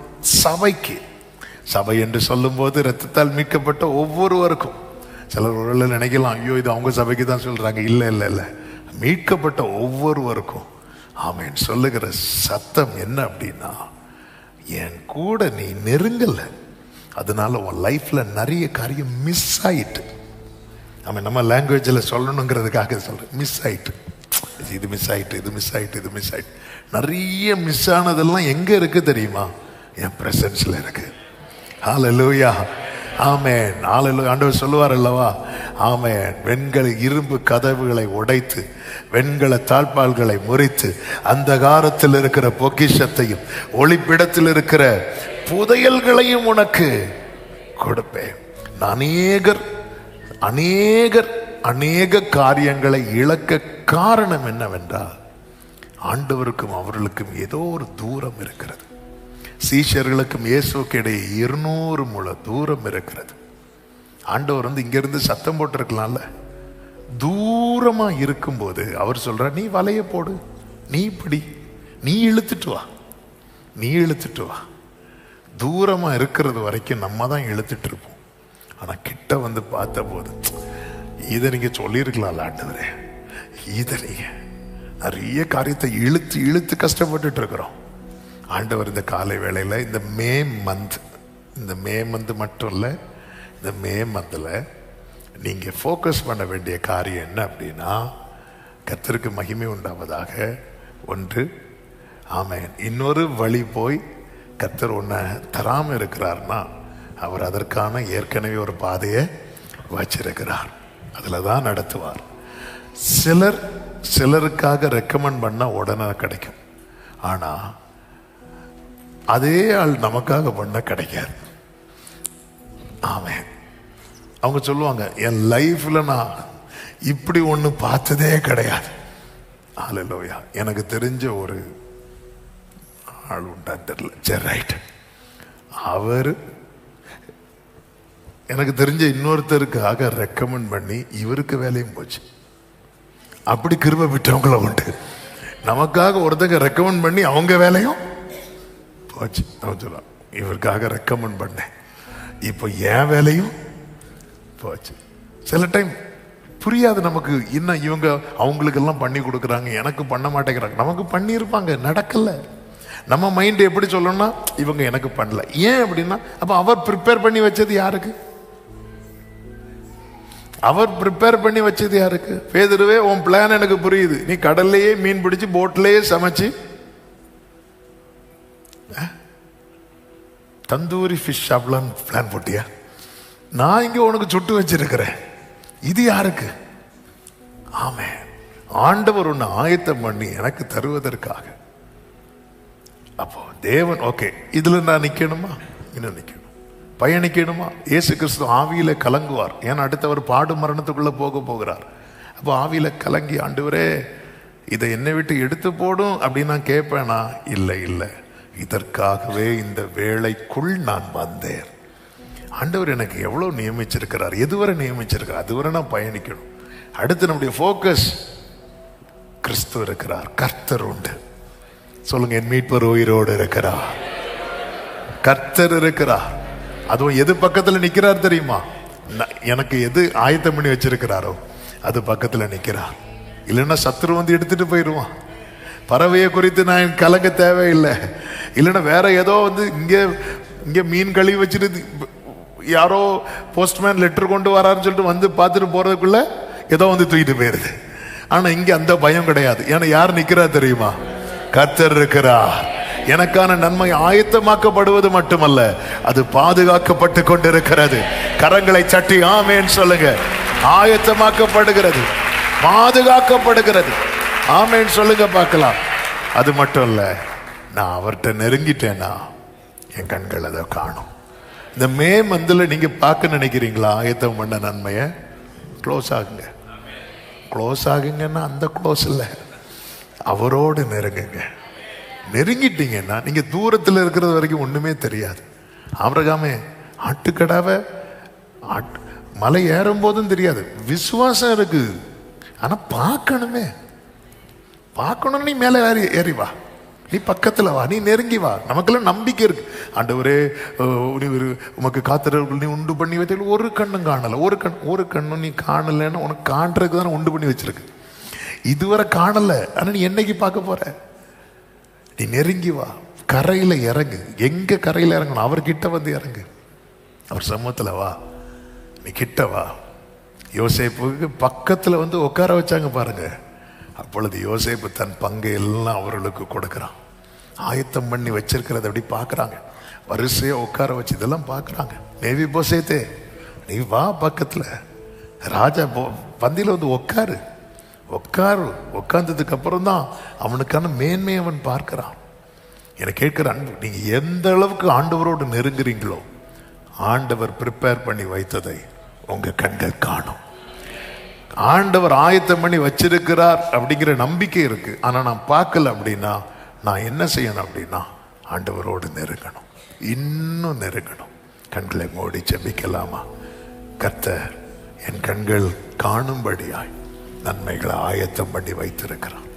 சபைக்கு, சபை என்று சொல்லும் போது இரத்தத்தால் மீட்கப்பட்ட ஒவ்வொருவருக்கும், சிலர் ஒரு நினைக்கலாம், ஐயோ இது அவங்க சபைக்கு தான் சொல்றாங்க. இல்லை இல்லை இல்லை, மீட்கப்பட்ட ஒவ்வொருவருக்கும். ஆமென். சொல்லுகிற சத்தம் என்ன அப்படின்னா, என் கூட நீ நெருங்கல, அதனால உன் லைஃப்ல நிறைய காரியம் மிஸ் ஆயிட்டு. ஆமாம், நம்ம லாங்குவேஜில் சொல்லணுங்கிறதுக்காக சொல்றேன், மிஸ் ஆயிட்டு, இது மிஸ் ஆயிட்டு, இது மிஸ் ஆயிட்டு, இது மிஸ் ஆயிட்டு. நிறைய மிஸ் ஆனதெல்லாம் எங்க இருக்கு தெரியுமா? என் பிரசன்ஸ்ல இருக்கு. ஹல்லேலூயா. ஆமென். ஹல்லேலூயா. ஆண்டவர் சொல்லுவார் அல்லவா, ஆமென், வெண்கல இரும்பு கதவுகளை உடைத்து வெண்கல தாழ்பால்களை முறித்து அந்தகாரத்தில் இருக்கிற பொக்கிஷத்தையும் ஒளிப்பிடத்தில் இருக்கிற புதையல்களையும் உனக்கு கொடுப்பேன். அநேக காரியங்களை இழக்க காரணம் என்னவென்றால், ஆண்டவருக்கும் அவர்களுக்கும் ஏதோ ஒரு தூரம் இருக்கிறது. சீஷர்களுக்கும் இயேசுக்கு இடையே 200 முழ தூரம் இருக்கிறது. ஆண்டவர் வந்து இங்கிருந்து சத்தம் போட்டிருக்கலாம்ல. தூரமா இருக்கும்போது அவர் சொல்ற, நீ வலைய போடு, நீ பிடி, நீ இழுத்துட்டு வா, நீ இழுத்துட்டு வா. தூரமா இருக்கிறது வரைக்கும் நம்ம தான் இழுத்துட்டு இருப்போம். ஆனா கிட்ட வந்து பார்த்த போது, இதை நீங்க சொல்லியிருக்கலாம்ல ஆண்டவரே, இதை நீங்க நிறைய காரியத்தை இழுத்து இழுத்து கஷ்டப்பட்டுட்டு இருக்கிறோம். ஆண்டவர் இந்த காலை வேளையில இந்த மே மந்த் மட்டும் இல்லை, இந்த மே மந்தில் நீங்க ஃபோக்கஸ் பண்ண வேண்டிய காரியம் என்ன அப்படின்னா, கர்த்தருக்கு மகிமை உண்டாவதாக. ஒன்று, ஆமென். இன்னொரு வழி போய் கர்த்தர் ஒன்றை தராம இருக்கிறார்னா, அவர் அதற்கான ஏற்கனவே ஒரு பாதையை வச்சிருக்கிறார், அதுல தான் நடத்துவார். சிலருக்காக ரெக்கமெண்ட் பண்ண உடனே கிடைக்கும், ஆனா அதே ஆள் நமக்காக பண்ண கிடைக்காது. ஆமென். அவங்க சொல்லுவாங்க, என் லைஃப்ல நான் இப்படி ஒண்ணு பார்த்ததே கிடையாது. ஹல்லேலூயா. எனக்கு தெரிஞ்ச ஒரு ஆள் உண்டா தெரியல, சரி ரைட், அவர் எனக்கு தெரிஞ்ச இன்னொருத்தருக்காக ரெக்கமெண்ட் பண்ணி இவருக்கு வேலையும் போச்சு. அப்படி கிருபை விட்டவங்கள உண்டு. நமக்காக ஒருத்தங்க ரெக்கமெண்ட் பண்ணி அவங்க வேலையும் போச்சு. அவன் சொல்லுவான், இவருக்காக ரெக்கமெண்ட் பண்ணேன், இப்போ என் வேலையும் போச்சு. சில டைம் புரியாது நமக்கு, இன்னும் இவங்க அவங்களுக்கெல்லாம் பண்ணி கொடுக்குறாங்க, எனக்கு பண்ண மாட்டேங்கிறாங்க. நமக்கு பண்ணியிருப்பாங்க, நடக்கல. நம்ம மைண்ட் எப்படி சொல்லணும்னா, இவங்க எனக்கு பண்ணல. ஏன் அப்படின்னா, அப்ப அவர் ப்ரிப்பேர் பண்ணி வச்சது யாருக்கு? அவர் ப்ரிப்பேர் பண்ணி வச்சது யாருக்கு? பேதுருவே, உன் பிளான் எனக்கு புரியுது. நீ கடல்லையே மீன் பிடிச்சு போட்லயே சமைச்சு தந்தூரி ஃபிஷ் சாப்பிடலான்னு பிளான் போட்டியா? நான் இங்க உனக்கு சுட்டு வச்சிருக்கிறேன். இது யாருக்கு? ஆமே, ஆண்டவர் ஒன்று ஆயத்தம் பண்ணி எனக்கு தருவதற்காக. அப்போ தேவன் ஓகே, இதுல நான் நிக்கணுமா? இன்னும் நிக்கணும், பயணிக்கணுமா? இயேசு கிறிஸ்து ஆவியில கலங்குவார். ஏன்னா அடுத்தவர் பாடு மரணத்துக்குள்ள போகிறார். அப்போ ஆவியில கலங்கி, ஆண்டவரே இதை என்னை விட்டு எடுத்து போடும் அப்படின்னு நான் கேட்பேனா? இல்லை இல்லை, இதற்காகவே இந்த வேளைக்குள் நான் வந்தேன். ஆண்டவர் எனக்கு எவ்வளவு நியமிச்சிருக்கிறார், எதுவரை நியமிச்சிருக்கிறார், அதுவரை நான் பயணிக்கணும். அடுத்து நம்முடைய போக்கஸ் கிறிஸ்து இருக்கிறார், கர்த்தர் உண்டு. சொல்லுங்க, என் மீட்பர் உயிரோடு இருக்கிறார், கர்த்தர் இருக்கிறார். அதுவும் எது பக்கத்துல நிக்கிறார் தெரியுமா? எனக்கு எது ஆயத்தம் பண்ணி வச்சிருக்கிறாரோ அது பக்கத்துல நிக்கிறார். இல்லைன்னா சத்துரு வந்து எடுத்துட்டு போயிடுவான். பறவையை குறித்து நான் கலங்க தேவையில்லை. இல்லைன்னா வேற ஏதோ வந்து இங்க மீன் கழுவி வச்சுட்டு யாரோ போஸ்ட்மேன் லெட்டர் கொண்டு வராருன்னு சொல்லிட்டு வந்து பார்த்துட்டு போறதுக்குள்ள ஏதோ வந்து தூக்கிட்டு போயிருது. ஆனா இங்க அந்த பயம் கிடையாது. ஏன்னா யார் நிக்கிறா தெரியுமா? கர்த்தர் இருக்கிறார். எனக்கான நன்மை ஆயத்தமாக்கப்படுவது மட்டுமல்ல, அது பாதுகாக்கப்பட்டு கொண்டிருக்கிறது. கரங்களை சட்டி ஆமேன்னு சொல்லுங்க. ஆயத்தமாக்கப்படுகிறது, பாதுகாக்கப்படுகிறது. ஆமேன்னு சொல்லுங்க பார்க்கலாம். அது மட்டும் இல்ல, நான் அவர்கிட்ட நெருங்கிட்டேன்னா என் கண்கள் அதை காணும். இந்த மே மந்தில் நீங்க பார்க்க நினைக்கிறீங்களா ஆயத்தம் பண்ண நன்மைய? க்ளோஸ் ஆகுங்க. க்ளோஸ் ஆகுங்கன்னா அந்த க்ளோஸ் இல்லை, அவரோடு நெருங்குங்க. நெருங்கிட்டீங்கன்னா நீங்க தூரத்தில் இருக்கிறது வரைக்கும் ஒண்ணுமே தெரியாது. ஆபிரகாமே ஆட்டுக்கடாவை மலை ஏறும் போதும் தெரியாது. விசுவாசம் இருக்கு, ஆனா பார்க்கணுமே. பார்க்கணும். நீ மேல ஏறி வா, நீ பக்கத்துல வா, நீ நெருங்கி வா. நமக்கெல்லாம் நம்பிக்கை இருக்கு. ஆண்டவரே உமக்கு காத்திரவர்கள் நீ உண்டு பண்ணி வைத்த ஒரு கண்ணும் காணல. ஒரு கண்ணும் நீ காணலன்னு உனக்கு காண்றதுக்கு தானே உண்டு பண்ணி வச்சிருக்கு. இதுவரை காணல, ஆனா நீ என்னைக்கு பார்க்க போற? நீ நெருங்கி வா, கரையில இறங்கு. எங்க கரையில இறங்கணும்? அவர்கிட்ட வந்து இறங்கு, அவர் சமூகத்துல வா, நீ கிட்ட வா. யோசேப்புக்கு பக்கத்துல வந்து உட்கார வச்சாங்க பாருங்க. அப்பொழுது யோசேப்பு தன் பங்கை எல்லாம் அவர்களுக்கு கொடுக்கிறான். ஆயத்தம் பண்ணி வச்சிருக்கிறத அப்படி பார்க்கறாங்க. வரிசையா உட்கார வச்சு இதெல்லாம் பார்க்கறாங்க. மேவி போசேத்தே, நீ வா பக்கத்துல, ராஜா பந்தியில வந்து உட்காரு. உட்கார்ந்ததுக்கு அப்புறம் தான் அவனுக்கான மேன்மையை அவன் பார்க்கிறான். எனக்கு கேட்கிற அன்பு, நீங்க எந்த அளவுக்கு ஆண்டவரோடு நெருங்குறீங்களோ ஆண்டவர் ப்ரிப்பேர் பண்ணி வைத்ததை உங்க கண்கள் காணும். ஆண்டவர் ஆயத்தம் பண்ணி வச்சிருக்கிறார் அப்படிங்கிற நம்பிக்கை இருக்கு. ஆனா நான் பார்க்கல அப்படின்னா நான் என்ன செய்யணும் அப்படின்னா ஆண்டவரோடு நெருங்கணும், இன்னும் நெருங்கணும். கண்களை மூடி ஜெபிக்கலாமா? கர்த்தர் என் கண்கள் காணும்படியாய் நன்மைகளை ஆயத்தம் பண்ணி வைத்திருக்கிறார்.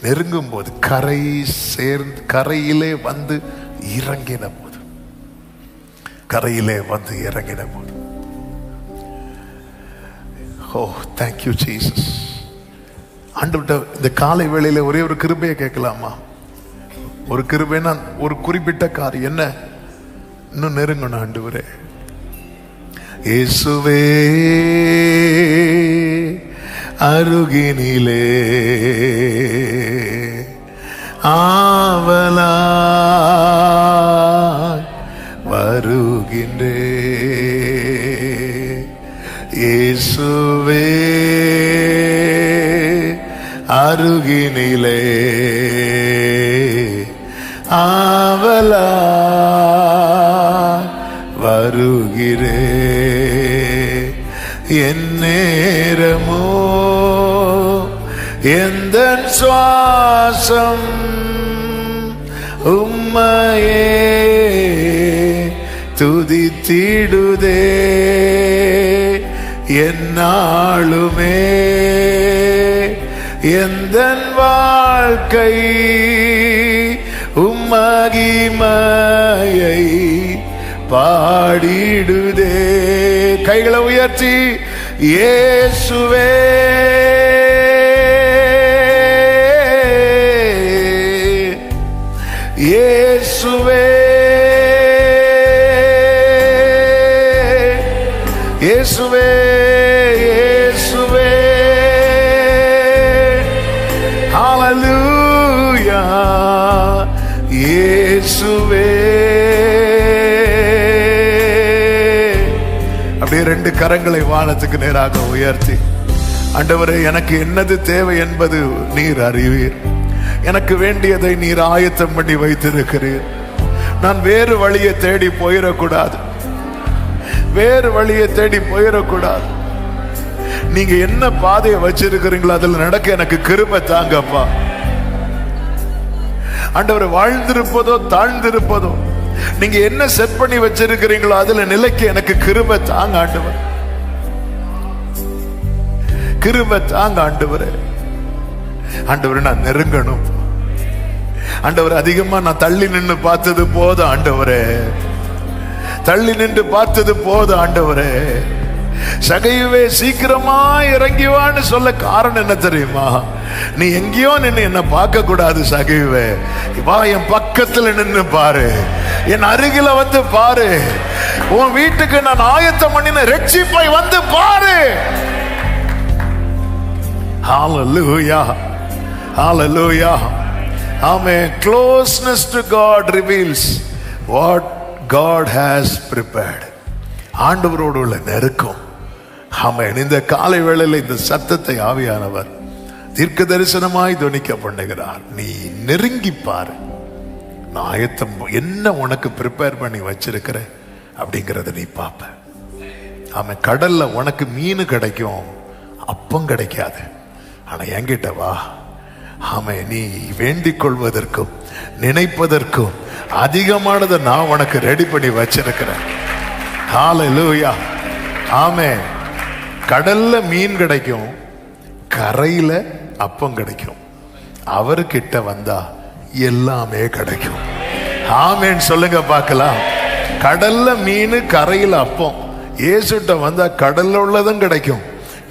நெருங்கும் போது கரையிலே வந்து இறங்கின போது ஓ தேங்க்யூ ஜீசஸ். ஆண்டவர்கிட்ட இந்த காலை வேளையில ஒரே ஒரு கிருபையை கேட்கலாமா? ஒரு கிருபைன்னா ஒரு குறிப்பிட்ட காரியம் என்ன? இன்னும் நெருங்கணும் ஆண்டவரே. இயேசுவே அருகினிலே ஆவலாய் வருகின்றே. இயேசுவே அருகினிலே ஆவலாய் வருகிறே. என் நேரமோ எந்த சுவாசம் உம்மையே துதித்திடுதே. என்னாலுமே எந்தன் வாழ்க்கை உம்மகிமையை பாடிடுதே. கைகளை உயர்த்தி இயேசுவே இயேசுவே இயேசுவே இயேசுவே. அப்படியே 2 கரங்களை வானத்துக்கு நேராக உயர்த்தி, ஆண்டவரே எனக்கு என்னது தேவை என்பது நீர் அறிவீர். எனக்கு வேண்டியதை நீர் ஆயத்தம் பண்ணி வைத்திருக்கிறீர். நான் வேறு வழியை தேடி போயிடக்கூடாது, வேறு வழியை தேடி போயிடக்கூடாது. நீங்க என்ன பாதையை வச்சிருக்கிறீங்களோ அதுல நடக்க எனக்கு கிருபை தாங்கப்பா. ஆண்டவரை வாழ்ந்திருப்பதோ தாழ்ந்திருப்பதோ, நீங்க என்ன செட் பண்ணி வச்சிருக்கிறீங்களோ அதுல நிலைக்கு எனக்கு கிருபை தாங்க ஆண்டவர், கிருபை தாங்க ஆண்டவரே. ஆண்டவரை நான் நெருங்கணும் ஆண்டவர். அதிகமா நான் தள்ளி நின்று பார்த்தது போதும் ஆண்டவரே, தள்ளி நின்று பார்த்தது போதும் ஆண்டவரே. சகையுவே சீக்கிரமா இறங்கிவான்னு சொல்ல காரணம் என்ன தெரியுமா? நீ எங்கேயோ நின்று என்ன பார்க்க கூடாது சகையுவே, வா என் பக்கத்துல நின்று பாரு, என் அருகில வந்து பாரு, உன் வீட்டுக்கு நான் ஆயத்தம் பண்ணின ரட்சிப்பை வந்து பாரு. Hallelujah, hallelujah, amen. Closeness to God reveals what God has prepared. ஆண்டவரோடு உள்ள நெருக்கம். ஆமென். இந்த காலை வேளையில் இந்த சத்தத்தை ஆவியானவர் தீர்க்க தரிசனமாய் துணிக்க பண்ணுகிறார். நீ நெருங்கி பாரு, நான் ஆயத்தம் என்ன உனக்கு ப்ரிப்பேர் பண்ணி வச்சிருக்கிற அப்படிங்கறத நீ பாப்ப. ஆமென். கடல்ல உனக்கு மீன் கிடைக்கும், அப்பம் கிடைக்காது. ஆனா என்கிட்ட வா, ஆமென், நீ வேண்டிக் கொள்வதற்கும் நினைப்பதற்கும் அதிகமானதை நான் உனக்கு ரெடி பண்ணி வச்சிருக்கிறேன். ஹல்லேலூயா, ஆமென். கடல்ல மீன் கிடைக்கும், கரையில அப்பம் கிடைக்கும். அவர்கிட்ட வந்தா எல்லாமே கிடைக்கும். ஆமென் சொல்லுங்க பார்க்கலாம். கடல்ல மீன், கரையில அப்பம். இயேசுட்ட வந்தா கடல்ல உள்ளதும் கிடைக்கும்,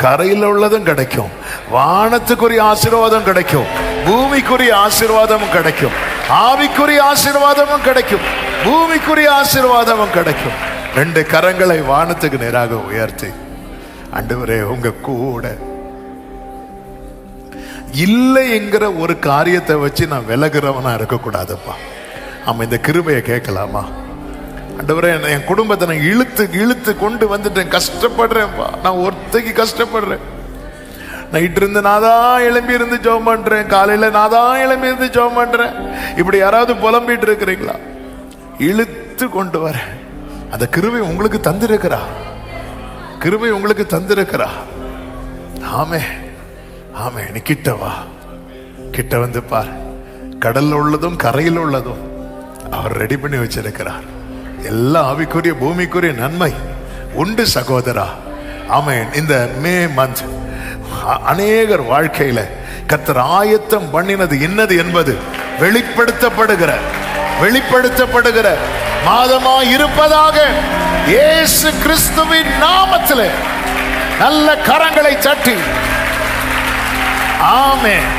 கரையில் உள்ளதும் கிடைக்கும். வானத்துக்குரிய ஆசீர்வாதம் கிடைக்கும், பூமிக்குரிய ஆசீர்வாதமும் கிடைக்கும், ஆவிக்குரிய ஆசீர்வாதமும் கிடைக்கும், பூமிக்குரிய ஆசீர்வாதமும் கிடைக்கும். 2 கரங்களை வானத்துக்கு நேராக உயர்த்தி, ஆண்டவரே உங்க கூட இல்லை என்கிற ஒரு காரியத்தை வச்சு நான் விலகுறவனா இருக்கக்கூடாதுப்பா. ஆமா, இந்த கிருபையை கேட்கலாமா? ஆண்டவரே என் குடும்பத்தை நான் இழுத்து இழுத்து கொண்டு வந்துட்டேன், கஷ்டப்படுறேன்ப்பா, நான் ஒருத்தைக்கு கஷ்டப்படுறேன். நைட்டு இருந்து நான் தான் எழும்பி இருந்து ஜெபம் பண்றேன், காலையில நான் தான் எழும்பி இருந்து ஜெபம் பண்றேன். இப்படி யாராவது புலம்பிட்டு இருக்கிறீங்களா? இழுத்து கொண்டு வர அந்த கிருபை உங்களுக்கு தந்திருக்கிறா, கிருபை உங்களுக்கு தந்திருக்கிறா. ஆமே ஆமே. நீ கிட்ட வா, கிட்ட வந்து பார். கடல்ல உள்ளதும் கரையில் உள்ளதும் அவர் ரெடி பண்ணி வச்சிருக்கிறார். எல்லா ஆவிக்குரிய பூமிக்குரிய நன்மை உண்டு சகோதரா. ஆமென். இந்த மே மந்த் அநேகர் வாழ்க்கையில கர்த்தர் ஆயத்தம் பண்ணினது என்னது என்பது வெளிப்படுத்தப்படுகிற மாதமா இருப்பதாக இயேசு கிறிஸ்துவின் நாமத்திலே நல்ல கரங்களை தட்டி ஆமென்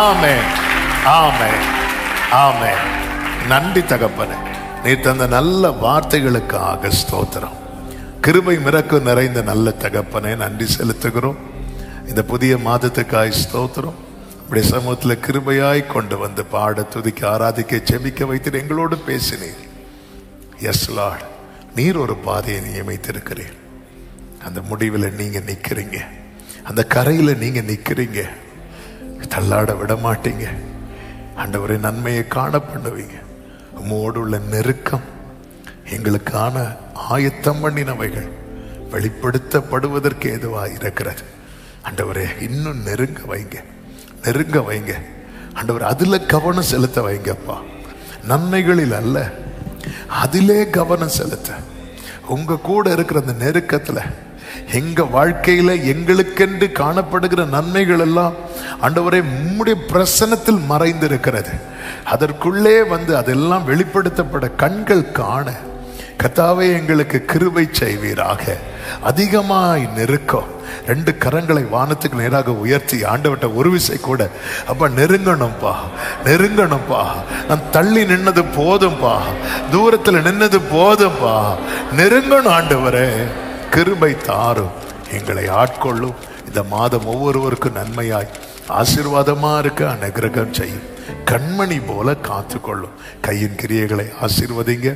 ஆமென் ஆமென் ஆமென். நன்றி தகப்பனே, நீ தந்த நல்ல வார்த்தைகளுக்காக ஸ்தோத்திரம். கிருபை மிரக்கு நிறைந்த நல்ல தகப்பனே, நன்றி செலுத்துகிறோம். இந்த புதிய மாதத்துக்காய் ஸ்தோத்திரம். இப்படி சமூகத்தில் கிருபையாய் கொண்டு வந்து பாட, துதிக்க, ஆராதிக்க, செபிக்க வைத்து எங்களோடு பேசினீர். எஸ் லார்ட், நீர் ஒரு பாதையை நியமித்திருக்கிறீர். அந்த முடிவில் நீங்க நிக்கிறீங்க, அந்த கரையில நீங்க நிக்கிறீங்க, தள்ளாட விட மாட்டீங்க. ஆண்டவரே, நன்மையை காண பண்ணுவீங்க. உம்மோடு உள்ள நெருக்கம், எங்களுக்கான ஆயத்தம் பண்ணினவைகள் வெளிப்படுத்தப்படுவதற்கு ஏதுவாக இருக்கிறது. ஆண்டவரே, இன்னும் நெருங்க வைங்க, நெருங்க வைங்க. ஆண்டவரே, அதுல கவனம் செலுத்த வைங்கப்பா. நன்மைகளில் அல்ல, அதிலே கவனம் செலுத்த. உங்க கூட இருக்கிற அந்த நெருக்கத்துல எங்க வாழ்க்கையில எங்களுக்கென்று காணப்படுகிற நன்மைகள் எல்லாம் ஆண்டவரே உம்முடைய பிரசன்னத்தில் மறைந்திருக்கிறது. அதற்குள்ளே வந்து அதெல்லாம் வெளிப்படுத்தப்பட கண்கள் காண கர்த்தாவே எங்களுக்கு கிருபை செய்வீராக. அதிகமாய் நெருக்கம். 2 கரங்களை வானத்துக்கு நேராக உயர்த்தி ஆண்டவர்ட்ட ஒரு விசை கூட, அப்பா நெருங்கணும்பா, நெருங்கணும்பா, நான் தள்ளி நின்னது போதும்பா, தூரத்தில் நின்னது போதும்பா, நெருங்கணும் ஆண்டவரே. கிருபை தாரும், எங்களை ஆட்கொள்ளும். இந்த மாதம் ஒவ்வொருவருக்கும் நன்மையாய் ஆசீர்வாதமா இருக்க அனுகிரகம் செய்யும். கண்மணி போல காத்துக்கொள்ளும். கையின் கிரியைகளை ஆசீர்வதிங்க.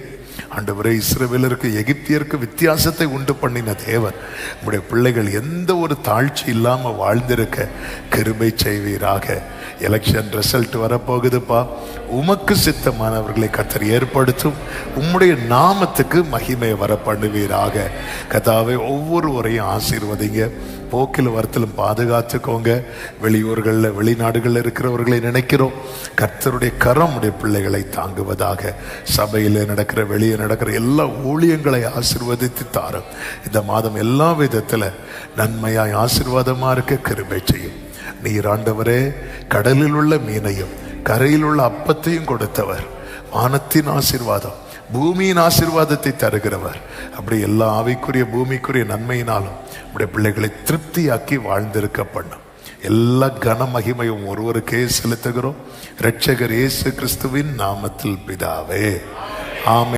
ஆண்டவரே, இஸ்ரவேலருக்கு எகிப்தியருக்கு வித்தியாசத்தை உண்டு பண்ணின தேவன் உம்முடைய பிள்ளைகள் எந்த ஒரு தாழ்ச்சி இல்லாம வாழ்ந்திருக்க கிருபை செய்வீராக. எலெக்ஷன் ரிசல்ட் வரப்போகுதுப்பா. உமக்கு சித்தமானவர்களை கர்த்தர் ஏற்படுத்தும். உம்முடைய நாமத்துக்கு மகிமை வர பண்ணுவீராக. கர்த்தாவே, ஒவ்வொருவரையும் ஆசீர்வதிங்க. போக்கில் வரத்திலும் பாதுகாத்துக்கோங்க. வெளியூர்களில் வெளிநாடுகளில் இருக்கிறவர்களை நினைக்கிறோம். கர்த்தருடைய கரம் உடைய பிள்ளைகளை தாங்குவதாக. சபையில் நடக்கிற வெளியே நடக்கிற எல்லா ஊழியங்களை ஆசீர்வதித்து தாரும். இந்த மாதம் எல்லா விதத்தில் நன்மையாய் ஆசீர்வாதமா இருக்க கிருபை செய்யும். நீர் ஆண்டவரே, கடலில் உள்ள மீனையும் கரையில் உள்ள அப்பத்தையும் கொடுத்தவர். வானத்தின் ஆசீர்வாதம், பூமியின் ஆசீர்வாதத்தை தருகிறவர். அப்படி எல்லா ஆவிக்குரிய பூமிக்குரிய நன்மையினாலும் உடைய பிள்ளைகளை திருப்தியாக்கி வாழ்ந்திருக்க பண்ணும். எல்லா கன மகிமையும் ஒருவருக்கே செலுத்துகிறோம். இரட்சகர் இயேசு கிறிஸ்துவின் நாமத்தில் பிதாவே, ஆமென்.